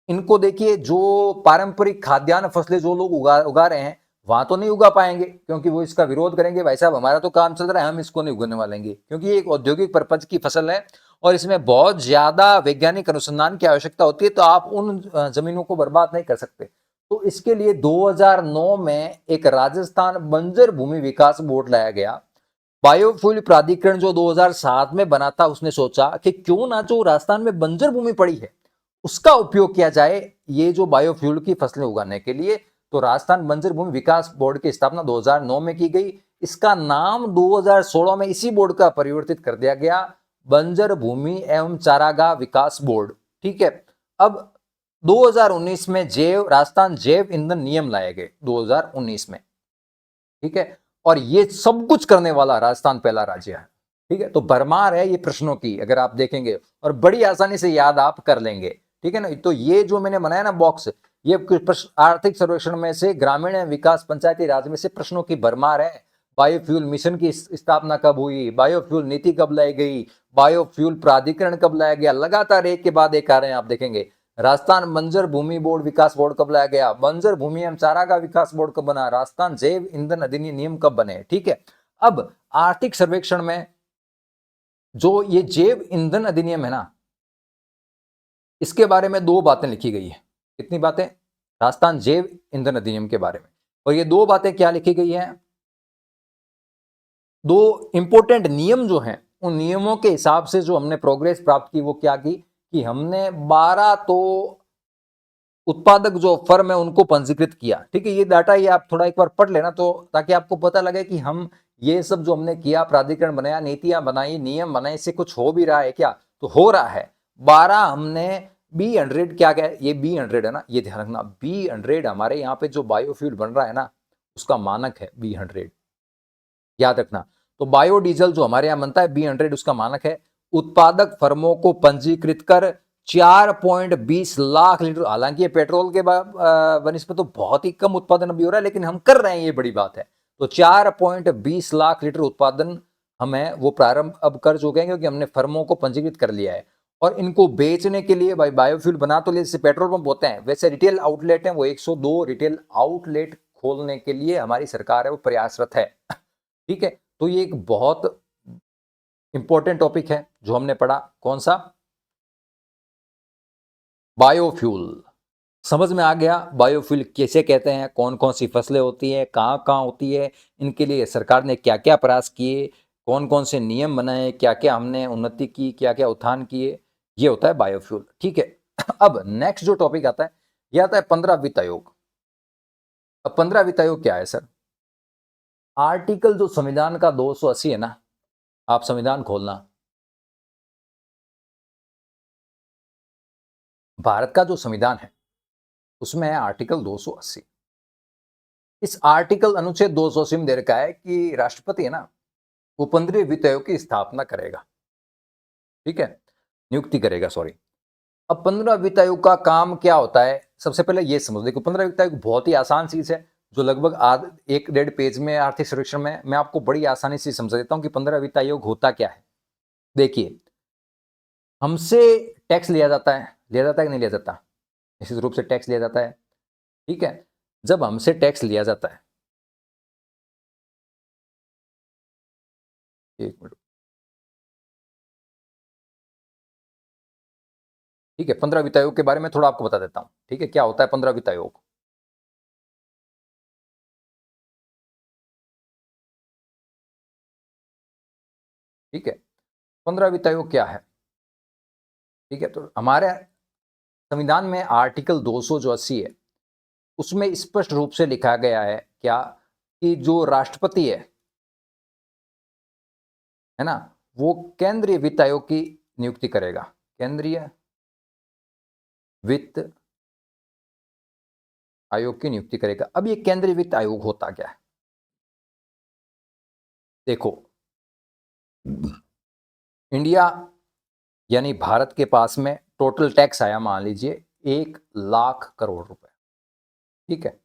इनको देखिए जो पारंपरिक खाद्यान्न फसलें जो लोग उगा रहे हैं वहां तो नहीं उगा पाएंगे, क्योंकि वो इसका विरोध करेंगे, भाई साहब हमारा तो काम चल रहा है, हम इसको नहीं उगाने वालेंगे, क्योंकि ये एक औद्योगिक पर्पज की फसल है और इसमें बहुत ज्यादा वैज्ञानिक अनुसंधान की आवश्यकता होती है। तो आप उन जमीनों को बर्बाद नहीं कर सकते। तो इसके लिए 2009 में एक राजस्थान बंजर भूमि विकास बोर्ड लाया गया। बायोफ्यूल प्राधिकरण जो 2007 में बना था, उसने सोचा कि क्यों ना जो राजस्थान में बंजर भूमि पड़ी है उसका उपयोग किया जाए ये जो बायोफ्यूल की फसलें उगाने के लिए। तो राजस्थान बंजर भूमि विकास बोर्ड की स्थापना 2009 में की गई। इसका नाम 2016 में इसी बोर्ड का परिवर्तित कर दिया गया, बंजर भूमि एवं चारागाह विकास बोर्ड। ठीक है, अब 2019 में राजस्थान जैव ईंधन नियम लाए गए 2019 में। ठीक है, और ये सब कुछ करने वाला राजस्थान पहला राज्य है। ठीक है, तो भरमार है ये प्रश्नों की, अगर आप देखेंगे और बड़ी आसानी से याद आप कर लेंगे। ठीक है ना, तो ये जो मैंने बनाया ना बॉक्स, ये आर्थिक सर्वेक्षण में से, ग्रामीण विकास पंचायती राज में से प्रश्नों की भरमार है। बायोफ्यूल मिशन की स्थापना कब हुई, बायोफ्यूल नीति कब लाई गई, बायोफ्यूल प्राधिकरण कब लाया गया, लगातार एक के बाद एक आ रहे हैं आप देखेंगे। राजस्थान बंजर भूमि बोर्ड विकास बोर्ड कब लाया गया, बंजर भूमि एवं चारागाह विकास बोर्ड कब बना, राजस्थान जैव ईंधन अधिनियम नियम कब बने। ठीक है, अब आर्थिक सर्वेक्षण में जो ये जैव ईंधन अधिनियम है ना, इसके बारे में 2 बातें लिखी गई है। कितनी बातें, राजस्थान जैव ईंधन अधिनियम के बारे में। और ये 2 बातें क्या लिखी गई है, 2 इंपोर्टेंट नियम जो हैं, उन नियमों के हिसाब से जो हमने प्रोग्रेस प्राप्त की वो क्या की कि हमने 12 तो उत्पादक जो फर्म है उनको पंजीकृत किया। ठीक है, ये डाटा ये आप थोड़ा एक बार पढ़ लेना, तो ताकि आपको पता लगे कि हम ये सब जो हमने किया, प्राधिकरण बनाया, नीतियां बनाई, नियम बनाए, इससे कुछ हो भी रहा है क्या, तो हो रहा है। 12 हमने B100, क्या क्या ये B100 है ना, ये ध्यान रखना, B100 हमारे यहाँ पे जो बायोफ्यूल बन रहा है ना उसका मानक है B100, याद रखना। तो बायोडीजल जो हमारे यहाँ बनता है B100 उसका मानक है। उत्पादक फर्मों को पंजीकृत कर 4.20 लाख लीटर, हालांकि ये पेट्रोल के बनस्पत तो बहुत ही कम उत्पादन भी हो रहा है, लेकिन हम कर रहे हैं, ये बड़ी बात है। तो 4.20 लाख लीटर उत्पादन हमें वो प्रारंभ अब कर चुके हैं, क्योंकि हमने फर्मों को पंजीकृत कर लिया है। और इनको बेचने के लिए भाई बायोफ्यूल बना तो ले, जैसे पेट्रोल पंप होते हैं वैसे रिटेल आउटलेट है, वो 102 रिटेल आउटलेट खोलने के लिए हमारी सरकार है वो प्रयासरत है। ठीक है, तो ये एक बहुत इंपॉर्टेंट टॉपिक है जो हमने पढ़ा, कौन सा, बायोफ्यूल। समझ में आ गया बायोफ्यूल कैसे कहते हैं, कौन कौन सी फसलें होती हैं, कहाँ कहाँ होती है, इनके लिए सरकार ने क्या क्या प्रयास किए, कौन कौन से नियम बनाए, क्या क्या हमने उन्नति की, क्या क्या उत्थान किए, ये होता है बायोफ्यूल। ठीक है, अब नेक्स्ट जो टॉपिक आता है ये आता है 15 वित्त आयोग। अब 15 वित्त आयोग क्या है सर, आर्टिकल जो संविधान का 280 है ना, आप संविधान खोलना, भारत का जो संविधान है उसमें है आर्टिकल 280। इस आर्टिकल अनुच्छेद 280 में दे रखा है कि राष्ट्रपति है ना वो 15वें वित्त आयोग की स्थापना करेगा। ठीक है, नियुक्ति करेगा, सॉरी। अब 15 वित्त आयोग का काम क्या होता है, सबसे पहले ये समझ। देखो 15 वित्त आयोग बहुत ही आसान चीज है, जो लगभग एक डेढ़ पेज में आर्थिक सर्वेक्षण में मैं आपको बड़ी आसानी से समझा देता हूं कि 15 वित्त आयोग होता क्या है। देखिए, हमसे टैक्स लिया जाता है कि नहीं लिया जाता? निश्चित रूप से टैक्स लिया जाता है। ठीक है, जब हमसे टैक्स लिया जाता है, एक मिनट, ठीक है, 15 वित्त आयोग के बारे में थोड़ा आपको बता देता हूं। ठीक है, क्या होता है 15 वित्त आयोग? ठीक है, 15 वित्त आयोग क्या है? ठीक है, तो हमारे संविधान में आर्टिकल 280 है, उसमें स्पष्ट रूप से लिखा गया है क्या, कि जो राष्ट्रपति है ना, वो केंद्रीय वित्त आयोग की नियुक्ति करेगा। केंद्रीय वित्त आयोग की नियुक्ति करेगा। अब ये केंद्रीय वित्त आयोग होता क्या है? देखो, इंडिया यानी भारत के पास में टोटल टैक्स आया, मान लीजिए 1 लाख करोड़ रुपए। ठीक है,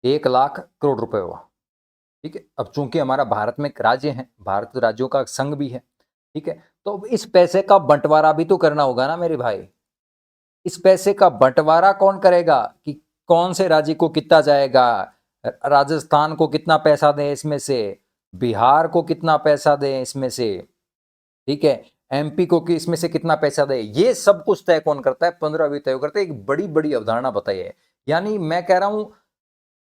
1 लाख करोड़ रुपए हुआ। ठीक है, अब चूंकि हमारा भारत में एक राज्य है, भारत राज्यों का संघ भी है। ठीक है, तो अब इस पैसे का बंटवारा भी तो करना होगा ना मेरे भाई। इस पैसे का बंटवारा कौन करेगा, कि कौन से राज्य को कितना जाएगा, राजस्थान को कितना पैसा दें इसमें से, बिहार को कितना पैसा दें इसमें से, ठीक है, एमपी को कि इसमें से कितना पैसा दे, ये सब कुछ तय कौन करता है? 15 वित्त आयोग करता है। एक बड़ी बड़ी अवधारणा बताई है। यानी मैं कह रहा हूं,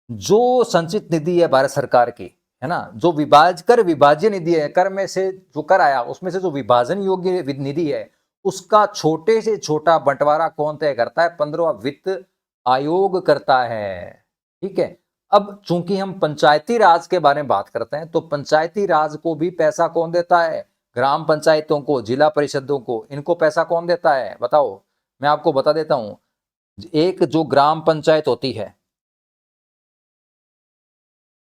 जो संचित निधि है भारत सरकार की, है ना, जो विभाज्य निधि है, कर में से जो कर आया उसमें से जो विभाजन योग्य निधि है, उसका छोटे से छोटा बंटवारा कौन तय करता है? 15वां वित्त आयोग करता है। ठीक है, अब चूंकि हम पंचायती राज के बारे में बात करते हैं, तो पंचायती राज को भी पैसा कौन देता है? ग्राम पंचायतों को, जिला परिषदों को, इनको पैसा कौन देता है बताओ? मैं आपको बता देता हूं। एक जो ग्राम पंचायत होती है,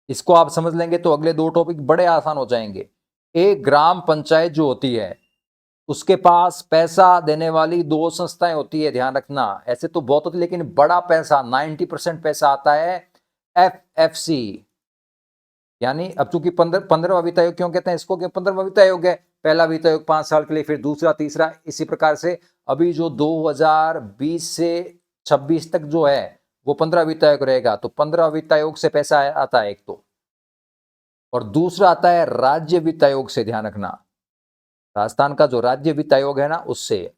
इसको आप समझ लेंगे तो अगले दो टॉपिक बड़े आसान हो जाएंगे। एक ग्राम पंचायत जो होती है, उसके पास पैसा देने वाली दो संस्थाएं होती है, ध्यान रखना। ऐसे तो बहुत होती है, लेकिन बड़ा पैसा 90% पैसा आता है एफएफसी। यानी अब चूंकि 15वां वित्त आयोग क्यों कहते हैं इसको, कि 15वां वित्त आयोग है, पहला वित्त आयोग 5 साल के लिए, फिर दूसरा, तीसरा, इसी प्रकार से अभी जो 2020 से 26 तक जो है वो 15 वित्त आयोग रहेगा। तो 15 वित्त आयोग से पैसा आता है एक तो, और दूसरा आता है राज्य वित्त आयोग से। ध्यान रखना, राजस्थान का जो राज्य वित्त आयोग है ना, उससे।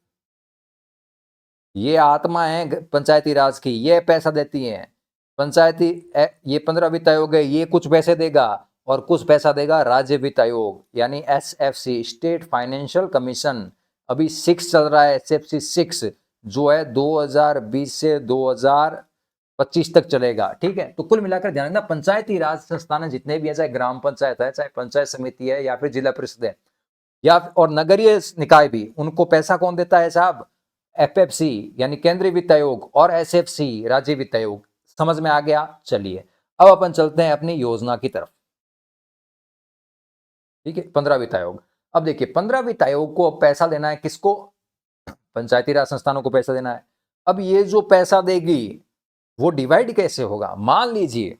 ये आत्मा है पंचायती राज की, ये पैसा देती है पंचायती। ये 15 वित्त आयोग है, ये कुछ पैसे देगा, और कुछ पैसा देगा राज्य वित्त आयोग, यानी एसएफसी, स्टेट फाइनेंशियल कमीशन। अभी 6 चल रहा है, एसएफसी 6 जो है 2020 से 2025 तक चलेगा। ठीक है, तो कुल मिलाकर ध्यान रखना, पंचायती राज संस्थान जितने भी है, चाहे ग्राम पंचायत है, चाहे पंचायत समिति है, या फिर जिला परिषद है, या और नगरीय निकाय भी, उनको पैसा कौन देता है साहब? एफएफसी यानी केंद्रीय वित्त आयोग, और एसएफसी राज्य वित्त आयोग। समझ में आ गया? चलिए, अब अपन चलते हैं अपनी योजना की तरफ। ठीक है, 15 वित्त आयोग। अब देखिए, 15 वित्त आयोग को पैसा देना है किसको? पंचायती राज संस्थानों को पैसा देना है। अब ये जो पैसा देगी वो डिवाइड कैसे होगा? मान लीजिए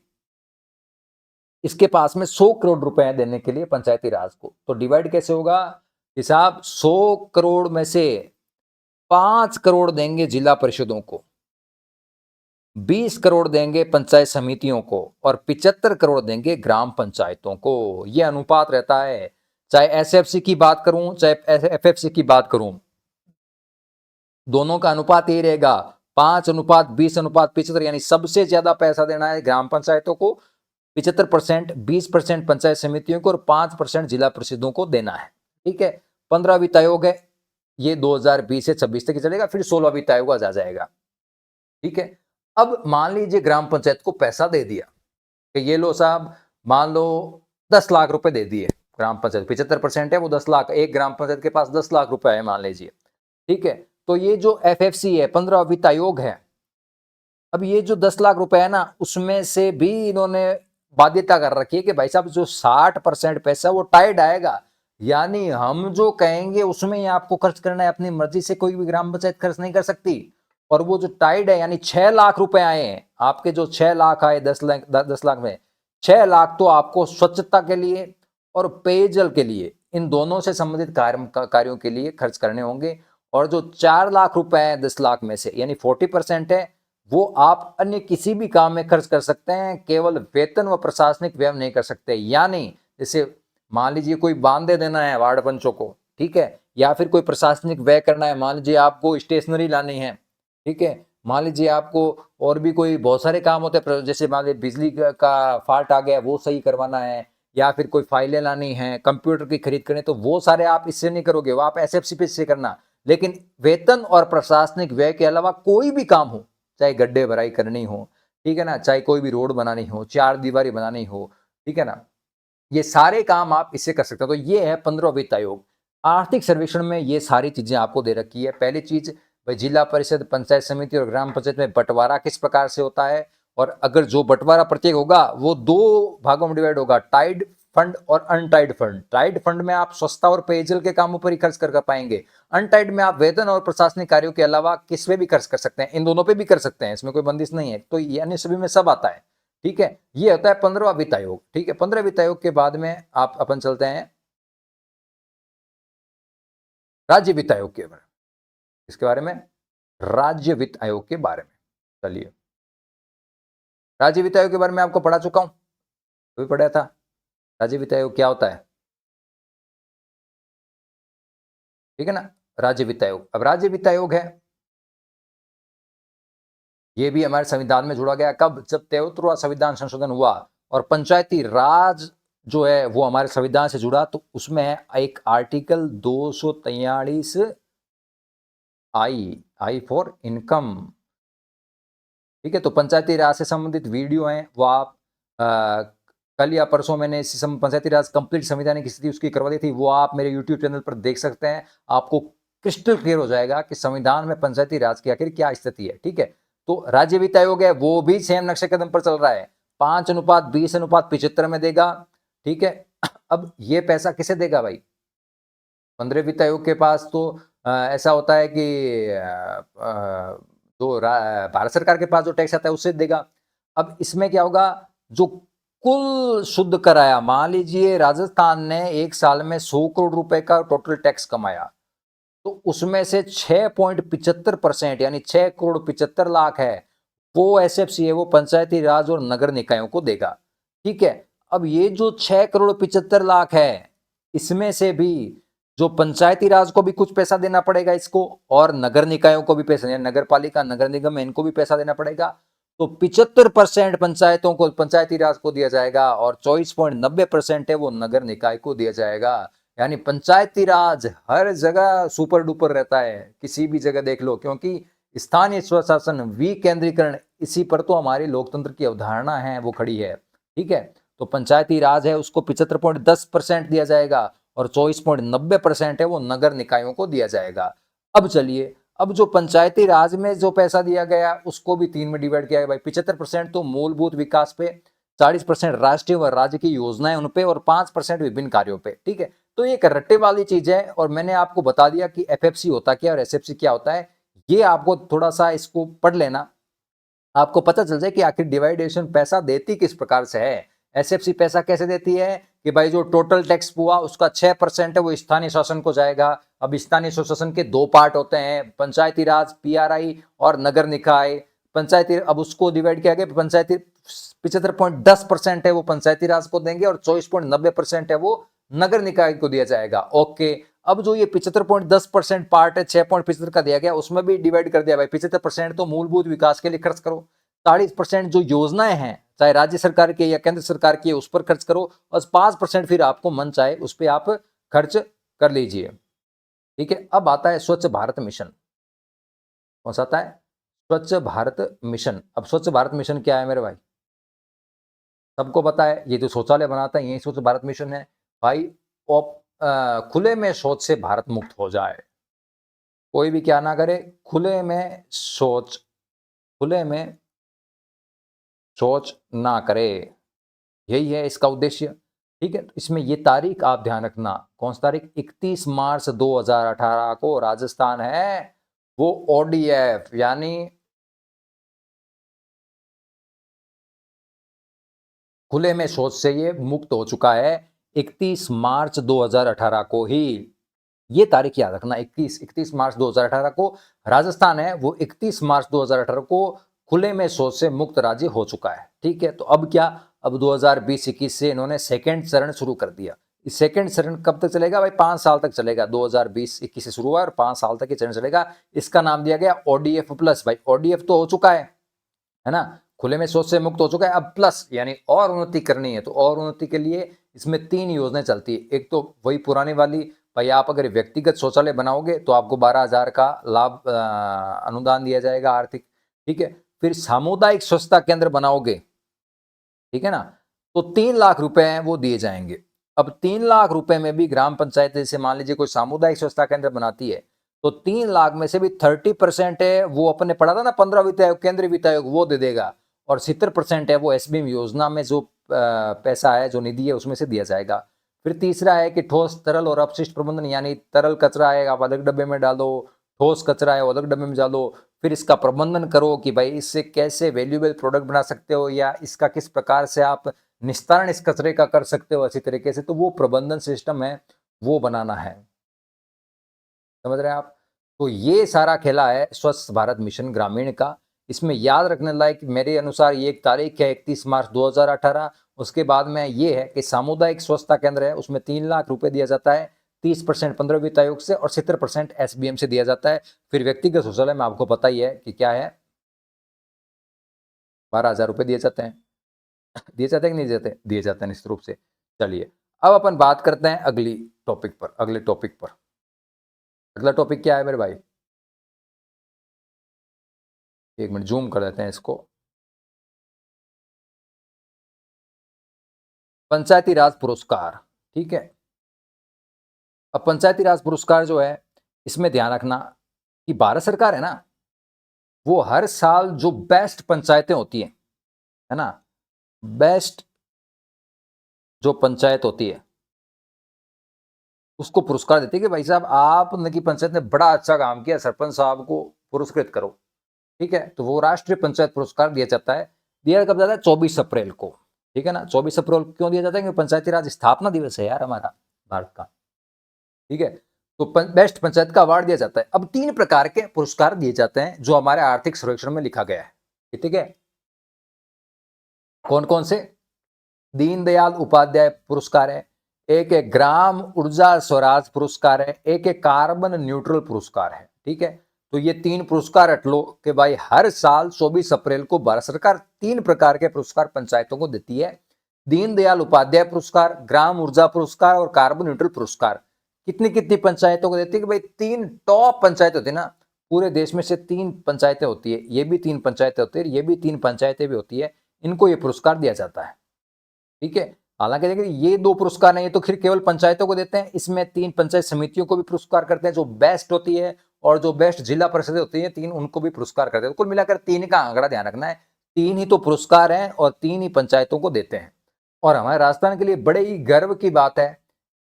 इसके पास में 100 करोड़ रुपए देने के लिए पंचायती राज को, तो डिवाइड कैसे होगा? हिसाब, 100 करोड़ में से 5 करोड़ देंगे जिला परिषदों को, 20 करोड़ देंगे पंचायत समितियों को, और 75 करोड़ देंगे ग्राम पंचायतों को। यह अनुपात रहता है, चाहे एसएफसी की बात करूं चाहे एफएफसी की बात करूं, दोनों का अनुपात यही रहेगा, 5:20:75। यानी सबसे ज्यादा पैसा देना है ग्राम पंचायतों को, 75%, 20% पंचायत समितियों को, और 5% जिला परिषदों को देना है। ठीक है, 15 वित्त आयोग है, ये 2020 से 26 तक चलेगा, फिर 16 वित्त आयोग आ जाएगा। ठीक है, अब मान लीजिए ग्राम पंचायत को पैसा दे दिया कि ये लो साहब, मान लो 10 लाख रुपए दे दिए ग्राम पंचायत, 75% है वो 10 लाख, एक ग्राम पंचायत के पास 10 लाख रुपए है मान लीजिए। ठीक है, तो ये जो एफएफसी है, 15 वित्त आयोग है, अब ये जो 10 लाख रुपए है ना, उसमें से भी इन्होंने बाध्यता कर रखी है कि भाई साहब जो 60% पैसा वो टाइड आएगा, यानी हम जो कहेंगे उसमें ही आपको खर्च करना है, अपनी मर्जी से कोई भी ग्राम पंचायत खर्च नहीं कर सकती। और वो जो टाइड है, यानी 6 लाख रुपए आए हैं आपके, जो 6 लाख आए 10 लाख 10 लाख में 6 लाख तो आपको स्वच्छता के लिए और पेयजल के लिए, इन दोनों से संबंधित कार्यों के लिए खर्च करने होंगे। और जो 4 लाख रुपए हैं 10 लाख में से, यानी 40% है, वो आप अन्य किसी भी काम में खर्च कर सकते हैं, केवल वेतन व प्रशासनिक व्यय नहीं कर सकते। यानी जैसे मान लीजिए कोई बांधे देना है वार्ड पंचों को, ठीक है, या फिर कोई प्रशासनिक व्यय करना है, मान लीजिए आपको स्टेशनरी लानी है, ठीक है, मान लीजिए आपको और भी कोई बहुत सारे काम होते हैं, जैसे मान लीजिए बिजली का फाल्ट आ गया वो सही करवाना है, या फिर कोई फाइलें लानी है, कंप्यूटर की खरीद करनी, तो वो सारे आप इससे नहीं करोगे, वो आप एसएफसी पे से करना। लेकिन वेतन और प्रशासनिक व्यय के अलावा कोई भी काम हो, चाहे गड्ढे भराई करनी हो, ठीक है ना, चाहे कोई भी रोड बनानी हो, चार दीवारी बनानी हो, ठीक है ना, ये सारे काम आप इससे कर सकते हो। तो ये है 15वां वित्त आयोग। आर्थिक सर्वेक्षण में ये सारी चीजें आपको दे रखी है। पहली चीज, भाई जिला परिषद, पंचायत समिति और ग्राम पंचायत में बंटवारा किस प्रकार से होता है, और अगर जो बंटवारा प्रत्येक होगा वो दो भागों में डिवाइड होगा, टाइड फंड और अनटाइड फंड। टाइड फंड में आप स्वच्छता और पेयजल के कामों पर ही खर्च कर पाएंगे। अनटाइड में आप वेतन और प्रशासनिक कार्यों के अलावा किस पे भी खर्च कर सकते हैं, इन दोनों पे भी कर सकते हैं, इसमें कोई बंदिश नहीं है। तो यानी सभी में सब आता है, ठीक है। ये होता है 15वां वित्त आयोग, ठीक है। 15 वित्त आयोग के बाद में आप अपन चलते हैं राज्य वित्त आयोग के बारे में। इसके बारे में राज्य वित्त आयोग के बारे में चलिए, राज्य वित्त आयोग के बारे में आपको पढ़ा चुका हूं, भी पढ़ा था। राज्य वित्त आयोग क्या होता है, ठीक है ना। राज्य वित्त आयोग, अब राज्य वित्त आयोग है, ये भी हमारे संविधान में जुड़ा गया। कब, जब 73वां संविधान संशोधन हुआ और पंचायती राज जो है वो हमारे संविधान से जुड़ा, तो उसमें एक आर्टिकल 243 आई फॉर इनकम, ठीक है। तो पंचायती राज से संबंधित वीडियो हैं, वो आप कल या परसों मैंने पंचायती राज कंप्लीट संविधानिक स्थिति उसकी करवा दी थी, वो आप मेरे यूट्यूब चैनल पर देख सकते हैं। आपको क्रिस्टल क्लियर हो जाएगा कि संविधान में पंचायती राज की आखिर क्या स्थिति है, ठीक है। तो राज्य वित्त आयोग है, वो भी सेम नक्शे कदम पर चल रहा है, 5:20:75 में देगा, ठीक है। अब ये पैसा किसे देगा भाई, 15 वित्त आयोग के पास तो ऐसा होता है कि जो भारत सरकार के पास जो टैक्स आता है उससे देगा। अब इसमें क्या होगा, जो कुल शुद्ध कराया, मान लीजिए राजस्थान ने एक साल में 100 करोड़ रुपए का टोटल टैक्स कमाया, तो उसमें से 6.75% यानी 6 करोड़ 75 लाख है, वो एसएफसी है, वो पंचायती राज और नगर निकायों को देगा, ठीक है। अब ये जो 6 करोड़ 75 लाख है, इसमें से भी जो पंचायती राज को भी कुछ पैसा देना पड़ेगा इसको, और नगर निकायों को भी पैसा, नगर पालिका नगर निगम है, इनको भी पैसा देना पड़ेगा। तो 75% पंचायतों को, पंचायती राज को दिया जाएगा, और 24.90% है वो नगर निकाय को दिया जाएगा। यानी पंचायती राज हर जगह सुपर डुपर रहता है, किसी भी जगह देख लो, क्योंकि स्थानीय स्वशासन, विकेंद्रीकरण, इसी पर तो हमारी लोकतंत्र की अवधारणा है वो खड़ी है, ठीक है। तो पंचायती राज है उसको 75.10% दिया जाएगा, और 24.90% है वो नगर निकायों को दिया जाएगा। अब चलिए, अब जो पंचायती राज में जो पैसा दिया गया उसको भी 3 में डिवाइड किया गया भाई। 75% तो मूलभूत विकास पे, 40% राष्ट्रीय व राज्य की योजनाएं उन पे, और 5% विभिन्न कार्यों पे, ठीक है। तो ये एक रट्टे वाली चीज है, और मैंने आपको बता दिया कि एफएफसी होता क्या और एसएफसी क्या होता है। ये आपको थोड़ा सा इसको पढ़ लेना, आपको पता चल जाए कि आखिर डिवाइडेशन पैसा देती किस प्रकार से है। एसएफसी पैसा कैसे देती है कि भाई जो टोटल टैक्स हुआ उसका 6% है वो स्थानीय शासन को जाएगा। अब स्थानीय शासन के दो पार्ट होते हैं, पंचायती राज पीआरआई और नगर निकाय। पंचायती, अब उसको डिवाइड किया गया, पंचायती 75.10% है वो पंचायती राज को देंगे, और 24.90% है वो नगर निकाय को दिया जाएगा। ओके, अब जो ये 75.10% पार्ट है, 6.75 का दिया गया, उसमें भी डिवाइड कर दिया भाई। 75% तो मूलभूत विकास के लिए खर्च करो, 40% जो योजनाएं हैं चाहे राज्य सरकार की या केंद्र सरकार की, उस पर खर्च करो, और 5% फिर आपको मन चाहे उस पर आप खर्च कर लीजिए, ठीक है। अब आता है स्वच्छ भारत मिशन। कौन सा आता है, स्वच्छ भारत मिशन। अब स्वच्छ भारत मिशन क्या है मेरे भाई, सबको पता है, ये जो शौचालय बनाता है यही स्वच्छ भारत मिशन है भाई। खुले में शौच से भारत मुक्त हो जाए, कोई भी क्या ना करे, खुले में शौच, खुले में शौच ना करे, यही है इसका उद्देश्य। ठीक है, तो इसमें ये तारीख आप ध्यान रखना, कौन सी तारीख, 31 मार्च 2018 को राजस्थान है वो ओडीएफ यानी खुले में शौच से ये मुक्त हो चुका है 31 मार्च 2018 को ही। ये तारीख याद रखना, 31 मार्च 2018 को राजस्थान है वो 31 मार्च 2018 को खुले में शौच से मुक्त राज्य हो चुका है। ठीक है, तो अब क्या, अब 2020-21 से इन्होंने सेकेंड चरण शुरू कर दिया। इस सेकेंड चरण कब तक चलेगा भाई, 5 साल तक चलेगा। 2020-21 से शुरू हुआ और 5 साल तक ये चरण चलेगा। इसका नाम दिया गया ओडीएफ प्लस। भाई ओडीएफ तो हो चुका है ना, खुले में शौच से मुक्त हो चुका है। अब प्लस यानी और उन्नति करनी है, तो और उन्नति के लिए इसमें 3 योजनाएं चलती है। एक तो वही पुरानी वाली, भाई आप अगर व्यक्तिगत शौचालय बनाओगे तो आपको 12,000 का लाभ अनुदान दिया जाएगा आर्थिक। ठीक है, फिर सामुदायिक स्वच्छता केंद्र बनाओगे, ठीक है ना, तो 3 लाख रुपए हैं वो दिए जाएंगे। अब 3 लाख रुपए में भी ग्राम पंचायत जैसे मान लीजिए कोई सामुदायिक स्वच्छता केंद्र बनाती है तो 3 लाख में से भी 30% है वो अपने पढ़ा था ना 15 वित्त आयोग, केंद्रीय वित्त आयोग वो दे देगा, और 70% है वो एसबीएम योजना में जो पैसा है, जो निधि है उसमें से दिया जाएगा। फिर तीसरा है कि ठोस तरल और अपशिष्ट प्रबंधन, यानी तरल कचरा है आप अलग डब्बे में डालो, ठोस कचरा है वो अलग डब्बे में डालो, फिर इसका प्रबंधन करो कि भाई इससे कैसे वैल्यूएबल प्रोडक्ट बना सकते हो या इसका किस प्रकार से आप निस्तारण इस कचरे का कर सकते हो अच्छी तरीके से, तो वो प्रबंधन सिस्टम है वो बनाना है। समझ रहे हैं आप? तो ये सारा खेला है स्वच्छ भारत मिशन ग्रामीण का। इसमें याद रखने लायक मेरे अनुसार ये एक तारीख है 31 मार्च 2018। उसके बाद में ये है कि सामुदायिक स्वच्छता केंद्र है उसमें 3 लाख रुपए दिया जाता है, 30% 15 वित्त आयोग से और 70% एसबीएम से दिया जाता है। फिर व्यक्तिगत शौचालय में आपको पता ही है कि क्या है, 12,000 रुपए दिए जाते हैं। दिए जाते हैं कि नहीं दिए जाते, दिए जाते हैं निश्चित रूप से। चलिए अब अपन बात करते हैं अगले टॉपिक पर। अगला टॉपिक क्या है मेरे भाई, एक मिनट जूम कर देते हैं इसको। पंचायती राज पुरस्कार, ठीक है। अब पंचायती राज पुरस्कार जो है इसमें ध्यान रखना कि भारत सरकार है ना वो हर साल जो बेस्ट पंचायतें होती है ना, बेस्ट जो पंचायत होती है उसको पुरस्कार देती है कि भाई साहब आपने की पंचायत ने बड़ा अच्छा काम किया, सरपंच साहब को पुरस्कृत करो। ठीक है, तो वो राष्ट्रीय पंचायत पुरस्कार दिया जाता है। दिया कब जाता है, 24 अप्रैल को। ठीक है ना, 24 अप्रैल क्यों दिया जाता है, क्योंकि पंचायती राज स्थापना दिवस है यार हमारा भारत का। ठीक है, तो बेस्ट पंचायत का अवार्ड दिया जाता है। अब 3 प्रकार के पुरस्कार दिए जाते हैं जो हमारे आर्थिक सर्वेक्षण में लिखा गया है। ठीक है, कौन कौन से, दीनदयाल उपाध्याय पुरस्कार है, एक है ग्राम ऊर्जा स्वराज पुरस्कार है, एक है कार्बन न्यूट्रल पुरस्कार है। ठीक है, तो ये 3 पुरस्कार रट लो कि भाई हर साल 24 अप्रैल को भारत सरकार 3 प्रकार के पुरस्कार पंचायतों को देती है। दीनदयाल उपाध्याय पुरस्कार, ग्राम ऊर्जा पुरस्कार और कार्बन न्यूट्रल पुरस्कार। कितनी कितनी पंचायतों को देती है कि भाई 3 टॉप पंचायत होती है ना पूरे देश में से, 3 पंचायतें होती है, ये भी 3 पंचायतें होती है, ये भी 3 पंचायतें भी होती है, इनको ये पुरस्कार दिया जाता है। ठीक है, हालांकि देखिए ये 2 पुरस्कार नहीं, ये तो फिर केवल पंचायतों को देते हैं। इसमें 3 पंचायत समितियों को भी पुरस्कार करते हैं जो बेस्ट होती है, और जो बेस्ट जिला परिषद होती है 3 उनको भी पुरस्कार करते हैं। कुल मिलाकर 3 का आंकड़ा ध्यान रखना है, 3 ही तो पुरस्कार हैं और 3 ही पंचायतों को देते हैं। और हमारे राजस्थान के लिए बड़े ही गर्व की बात है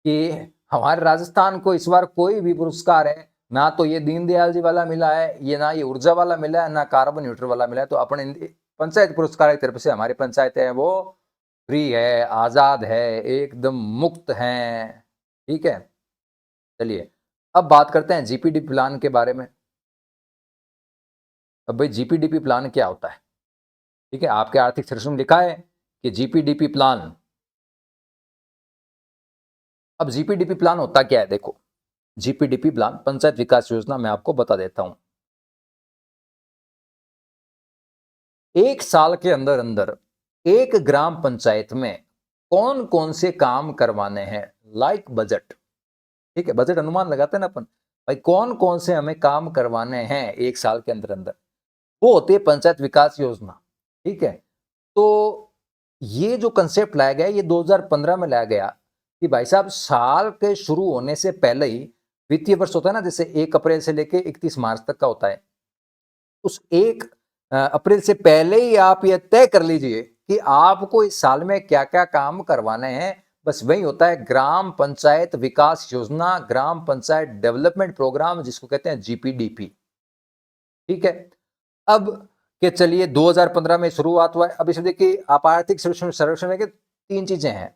कि हमारे राजस्थान को इस बार कोई भी पुरस्कार है ना तो ये दीनदयाल जी वाला मिला है, ये ना ये ऊर्जा वाला मिला है, ना कार्बन न्यूट्रल वाला मिला है। तो अपने पंचायत पुरस्कार की तरफ से हमारी पंचायतें हैं वो फ्री है, आजाद है, एकदम मुक्त हैं। ठीक है, चलिए अब बात करते हैं जीपीडीपी प्लान के बारे में। अब भाई जीपीडीपी प्लान क्या होता है, ठीक है, आपके आर्थिक सर्वेक्षण में लिखा है कि जीपीडीपी प्लान। अब जीपीडीपी प्लान होता क्या है, देखो जीपीडीपी प्लान पंचायत विकास योजना मैं आपको बता देता हूं। एक साल के अंदर अंदर एक ग्राम पंचायत में कौन कौन से काम करवाने हैं, लाइक बजट। ठीक है, बजट अनुमान लगाते हैं ना अपन, भाई कौन कौन से हमें काम करवाने हैं एक साल के अंदर अंदर, वो होती है पंचायत विकास योजना। ठीक है, तो ये जो कंसेप्ट लाया गया ये 2015 में लाया गया कि भाई साहब साल के शुरू होने से पहले ही, वित्तीय वर्ष होता है ना जैसे 1 अप्रैल से लेके 31 मार्च तक का होता है, उस 1 अप्रैल से पहले ही आप ये तय कर लीजिए कि आपको इस साल में क्या क्या काम करवाने हैं। बस वही होता है ग्राम पंचायत विकास योजना, ग्राम पंचायत डेवलपमेंट प्रोग्राम, जिसको कहते हैं जीपीडीपी। ठीक है, अब के चलिए 2015 में शुरुआत हुआ है। अब इसमें देखिए आप आर्थिक सर्वेक्षण के 3 चीजें हैं,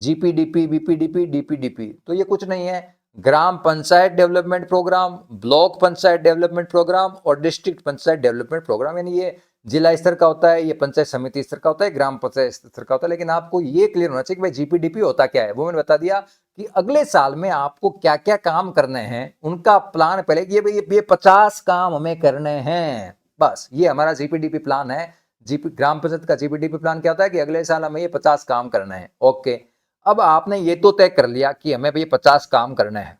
जीपीडीपी, बीपीडीपी, डीपीडीपी। तो ये कुछ नहीं है, gram panchayat development programme, block panchayat development programme और डिस्ट्रिक्ट पंचायत डेवलपमेंट प्रोग्राम। यानी ये जिला स्तर का होता है, ये पंचायत समिति स्तर का होता है, ग्राम पंचायत स्तर का होता है। लेकिन आपको ये क्लियर होना चाहिए कि भाई जीपीडीपी होता क्या है, वो मैंने बता दिया कि अगले साल में आपको क्या क्या काम करने हैं, उनका प्लान पहले कि ये 50 काम हमें करने हैं, बस ये हमारा जीपीडीपी प्लान है। जीपी ग्राम पंचायत का जीपीडीपी प्लान क्या होता है कि अगले साल हमें ये 50 काम करना है। ओके, अब आपने ये तो तय कर लिया कि हमें ये 50 काम करने हैं।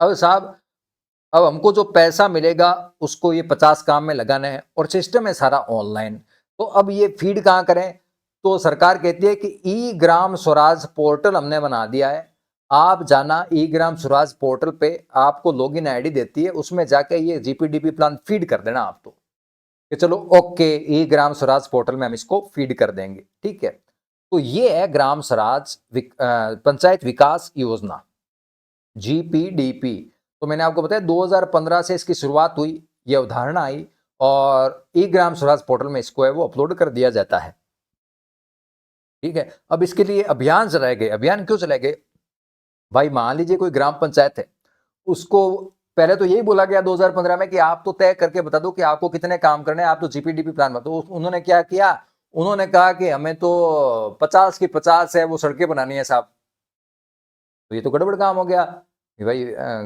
अब साहब, अब हमको जो पैसा मिलेगा उसको ये 50 काम में लगाना है और सिस्टम है सारा ऑनलाइन। तो अब ये फीड कहाँ करें? तो सरकार कहती है कि ई ग्राम स्वराज पोर्टल हमने बना दिया है, आप जाना ई ग्राम स्वराज पोर्टल पे, आपको लॉगिन आईडी देती है, उसमें जाके ये जीपीडीपी प्लान फीड कर देना आप। तो कि चलो ओके, ई ग्राम स्वराज पोर्टल में हम इसको फीड कर देंगे। ठीक है, तो ये है ग्राम स्वराज पंचायत विकास योजना, जीपीडीपी। तो मैंने आपको बताया 2015 से इसकी शुरुआत हुई, ये अवधारणा आई और ई ग्राम स्वराज पोर्टल में इसको है वो अपलोड कर दिया जाता है। ठीक है, अब इसके लिए अभियान चलाए गए। अभियान क्यों चलाए गए? भाई मान लीजिए कोई ग्राम पंचायत है, उसको पहले तो यही बोला गया 2015 में कि आप तो तय करके बता दो कि आपको कितने काम करने हैं, आप तो जीपीडीपी प्लान बता दो। उन्होंने क्या किया? उन्होंने कहा कि हमें तो 50 की 50 है वो सड़कें बनानी है साहब। तो ये तो गड़बड़ काम हो गया भाई।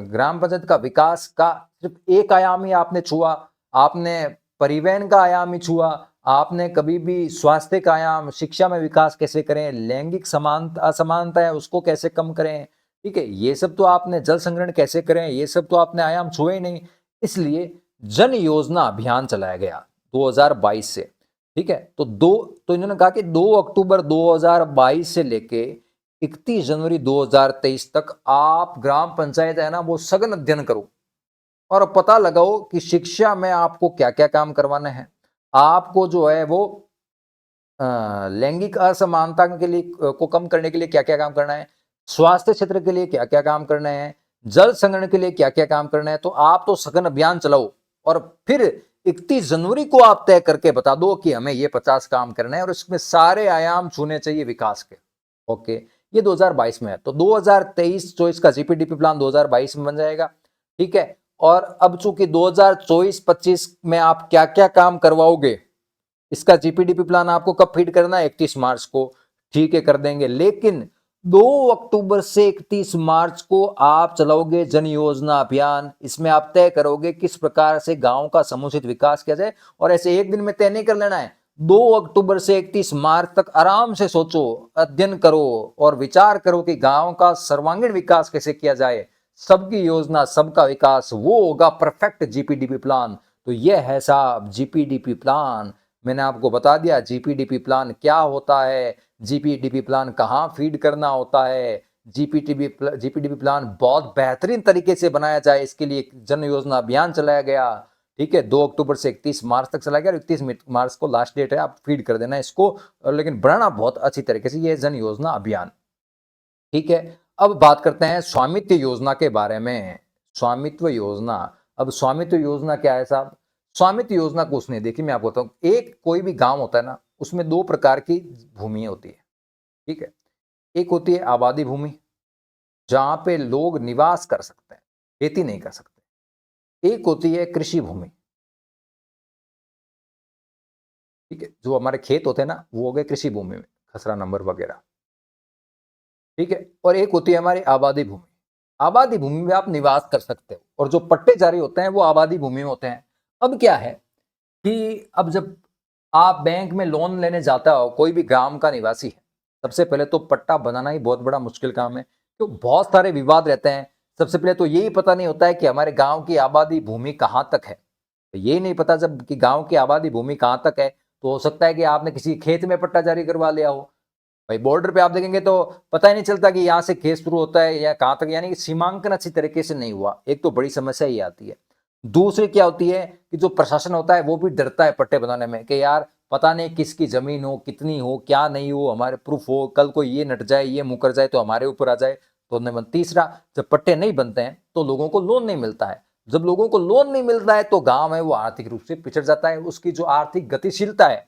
ग्राम पंचायत का विकास का सिर्फ एक आयाम ही आपने छुआ, आपने परिवहन का आयाम ही छुआ, आपने कभी भी स्वास्थ्य का आयाम, शिक्षा में विकास कैसे करें, लैंगिक समानता असमानता है उसको कैसे कम करें, ठीक है, ये सब तो आपने, जल संग्रहण कैसे करें, ये सब तो आपने आयाम छुए ही नहीं। इसलिए जन योजना अभियान चलाया गया 2022 से। ठीक है, तो इन्होंने कहा कि 2 अक्टूबर 2022 से लेके 31 जनवरी 2023 तक आप ग्राम पंचायत है ना वो सघन अध्ययन करो और पता लगाओ कि शिक्षा में आपको क्या क्या काम करवाना है, आपको जो है वो लैंगिक असमानता के लिए को कम करने के लिए क्या क्या काम करना है, स्वास्थ्य क्षेत्र के लिए क्या क्या काम करना है, जल संग्रहण के लिए क्या क्या काम करना है। तो आप तो सघन अभियान चलाओ और फिर 31 जनवरी को आप तय करके बता दो कि हमें ये 50 काम करना है और इसमें सारे आयाम छूने चाहिए विकास के। ओके, ये 2022 में है। तो 2023-24 का जीपीडीपी प्लान 2022 में बन जाएगा। ठीक है, और अब चूंकि 2024-25 में आप क्या क्या काम करवाओगे, इसका जीपीडीपी प्लान आपको कब फीड करना है? 31 मार्च को। ठीक है, कर देंगे। लेकिन 2 अक्टूबर से 31 मार्च को आप चलाओगे जन योजना अभियान। इसमें आप तय करोगे किस प्रकार से गांव का समुचित विकास किया जाए और ऐसे एक दिन में तय नहीं कर लेना है। 2 अक्टूबर से 31 मार्च तक आराम से सोचो, अध्ययन करो और विचार करो कि गांव का सर्वांगीण विकास कैसे किया जाए। सबकी योजना, सबका विकास, वो होगा परफेक्ट जीपीडीपी प्लान। तो यह है साहब जीपीडीपी प्लान। मैंने आपको बता दिया जीपीडीपी प्लान क्या होता है, जीपीडीपी प्लान कहाँ फीड करना होता है। जीपीडीपी प्लान बहुत बेहतरीन तरीके से बनाया जाए इसके लिए जन योजना अभियान चलाया गया। ठीक है, 2 अक्टूबर से 31 मार्च तक चला गया और 31 मार्च को लास्ट डेट है, आप फीड कर देना इसको। लेकिन बढ़ाना बहुत अच्छी तरीके से ये जन योजना अभियान। ठीक है, अब बात करते हैं स्वामित्व योजना के बारे में। स्वामित्व योजना, अब स्वामित्व योजना क्या है साहब? स्वामित्व योजना कुछ नहीं, देखिए मैं आपको बताऊं, एक कोई भी गांव होता है ना, उसमें 2 प्रकार की भूमि होती है। ठीक है, एक होती है आबादी भूमि, जहां पे लोग निवास कर सकते हैं, खेती नहीं कर सकते। एक होती है कृषि भूमि। ठीक है, जो हमारे खेत होते हैं ना, वो हो गए कृषि भूमि में, खसरा नंबर वगैरह। ठीक है, और एक होती है हमारी आबादी भूमि। आबादी भूमि में आप निवास कर सकते हो और जो पट्टे जारी होते हैं वो आबादी भूमि में होते हैं। अब क्या है कि अब जब आप बैंक में लोन लेने जाता हो, कोई भी ग्राम का निवासी है, सबसे पहले तो पट्टा बनाना ही बहुत बड़ा मुश्किल काम है, तो बहुत सारे विवाद रहते हैं। सबसे पहले तो यही पता नहीं होता है कि हमारे गांव की आबादी भूमि कहाँ तक है। तो ये नहीं पता जब कि गांव की आबादी भूमि कहाँ तक है, तो हो सकता है कि आपने किसी खेत में पट्टा जारी करवा लिया हो। भाई बॉर्डर पे आप देखेंगे तो पता ही नहीं चलता कि यहाँ से खेत शुरू होता है या कहाँ तक, यानी कि सीमांकन अच्छी तरीके से नहीं हुआ। एक तो बड़ी समस्या ये आती है। दूसरी क्या होती है कि जो प्रशासन होता है वो भी डरता है पट्टे बनाने में कि यार पता नहीं किसकी जमीन हो, कितनी हो, क्या नहीं हो, हमारे प्रूफ हो, कल को ये नट जाए, ये मुकर जाए तो हमारे ऊपर आ जाए तो नंबर तीसरा, जब पट्टे नहीं बनते हैं तो लोगों को लोन नहीं मिलता है। जब लोगों को लोन नहीं मिलता है तो गांव है वो आर्थिक रूप से पिछड़ जाता है, उसकी जो आर्थिक गतिशीलता है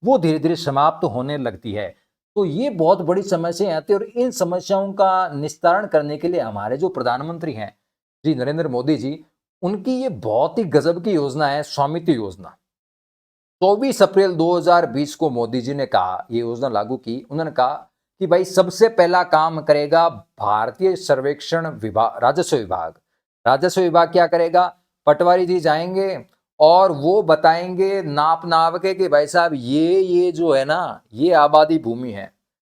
वो धीरे धीरे समाप्त होने लगती है। तो ये बहुत बड़ी समस्याएं आती है और इन समस्याओं का निस्तारण करने के लिए हमारे जो प्रधानमंत्री हैं श्री नरेंद्र मोदी जी, उनकी ये बहुत ही गजब की योजना है स्वामित्व योजना। 24 अप्रैल 2020 को मोदी जी ने कहा, ये योजना लागू की, उन्होंने कहा कि भाई सबसे पहला काम करेगा भारतीय सर्वेक्षण विभाग, राजस्व विभाग। राजस्व विभाग क्या करेगा, पटवारी जी जाएंगे और वो बताएंगे नाप के कि भाई साहब ये जो है ना ये आबादी भूमि है,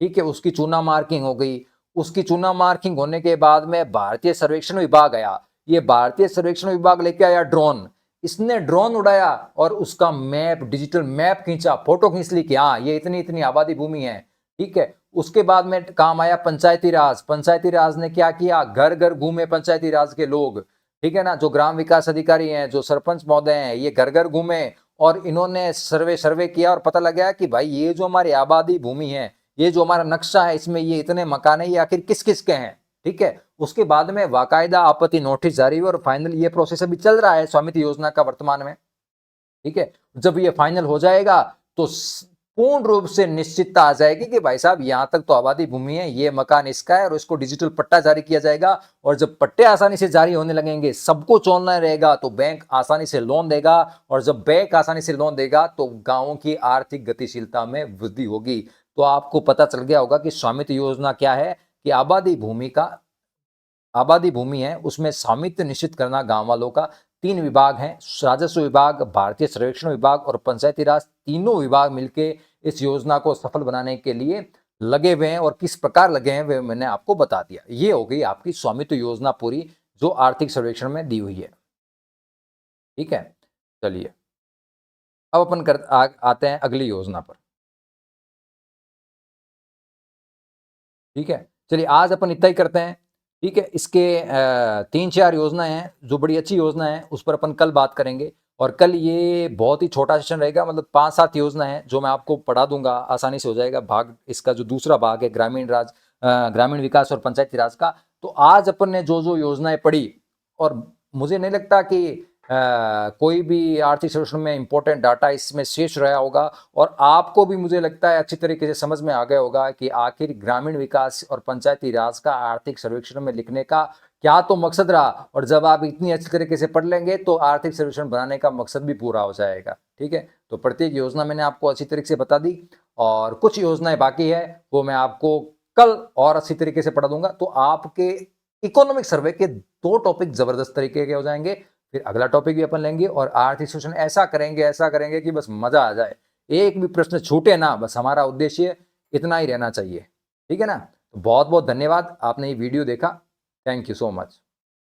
ठीक है, उसकी चूना मार्किंग हो गई। उसकी चूना मार्किंग होने के बाद में भारतीय सर्वेक्षण विभाग आया, ये भारतीय सर्वेक्षण विभाग लेके आया ड्रोन, इसने ड्रोन उड़ाया और उसका मैप, डिजिटल मैप खींचा, फोटो खींच ली कि हाँ ये इतनी इतनी आबादी भूमि है, ठीक है। उसके बाद में काम आया पंचायती राज। पंचायती राज ने क्या किया, घर घर घूमे पंचायती राज के लोग, ठीक है ना, जो ग्राम विकास अधिकारी हैं, जो सरपंच महोदय हैं, ये घर घर घूमे और इन्होंने सर्वे किया और पता लगा कि भाई ये जो हमारी आबादी भूमि है, ये जो हमारा नक्शा है, इसमें ये इतने मकान है, ये आखिर किस किस के हैं, ठीक है। उसके बाद में बाकायदा आपत्ति नोटिस जारी हुआ और फाइनल ये प्रोसेस अभी चल रहा है स्वामित्व योजना का वर्तमान में, ठीक है। जब ये फाइनल हो जाएगा तो पूर्ण रूप से निश्चितता आ जाएगी कि भाई साहब यहां तक तो आबादी भूमि है, ये मकान इसका है और इसको डिजिटल पट्टा जारी किया जाएगा। और जब पट्टे आसानी से जारी होने लगेंगे, सबको चलना रहेगा, तो बैंक आसानी से लोन देगा और जब बैंक आसानी से लोन देगा तो गांवों की आर्थिक गतिशीलता में वृद्धि होगी। तो आपको पता चल गया होगा कि स्वामित्व योजना क्या है, कि आबादी भूमि है उसमें स्वामित्व निश्चित करना गांव वालों का। 3 विभाग हैं, राजस्व विभाग, भारतीय सर्वेक्षण विभाग और पंचायती राज, तीनों विभाग मिलके इस योजना को सफल बनाने के लिए लगे हुए हैं और किस प्रकार लगे हैं वे मैंने आपको बता दिया। ये हो गई आपकी स्वामित्व योजना पूरी, जो आर्थिक सर्वेक्षण में दी हुई है, ठीक है। चलिए अब अपन आते हैं अगली योजना पर, ठीक है। चलिए आज अपन इतना ही करते हैं, ठीक है। इसके 3-4 योजनाएं हैं जो बड़ी अच्छी योजना है, उस पर अपन कल बात करेंगे। और कल ये बहुत ही छोटा सेशन रहेगा, मतलब 5-7 योजना है जो मैं आपको पढ़ा दूंगा, आसानी से हो जाएगा। भाग इसका जो दूसरा भाग है ग्रामीण विकास और पंचायती राज का। तो आज अपन ने जो जो योजनाएं पढ़ी, और मुझे नहीं लगता कि कोई भी आर्थिक सर्वेक्षण में इंपॉर्टेंट डाटा इसमें शेष रहा होगा, और आपको भी मुझे लगता है अच्छी तरीके से समझ में आ गया होगा कि आखिर ग्रामीण विकास और पंचायती राज का आर्थिक सर्वेक्षण में लिखने का क्या तो मकसद रहा। और जब आप इतनी अच्छी तरीके से पढ़ लेंगे तो आर्थिक सर्वेक्षण बनाने का मकसद भी पूरा हो जाएगा, ठीक है। तो प्रत्येक योजना मैंने आपको अच्छी तरीके से बता दी और कुछ योजनाएं बाकी है वो मैं आपको कल और अच्छी तरीके से पढ़ा दूंगा। तो आपके इकोनॉमिक सर्वे के 2 टॉपिक जबरदस्त तरीके के हो जाएंगे। फिर अगला टॉपिक भी अपन लेंगे और आर्थिक शोषण ऐसा करेंगे कि बस मजा आ जाए, एक भी प्रश्न छूटे ना, बस हमारा उद्देश्य इतना ही रहना चाहिए, ठीक है ना। तो बहुत बहुत धन्यवाद, आपने ये वीडियो देखा, थैंक यू सो मच।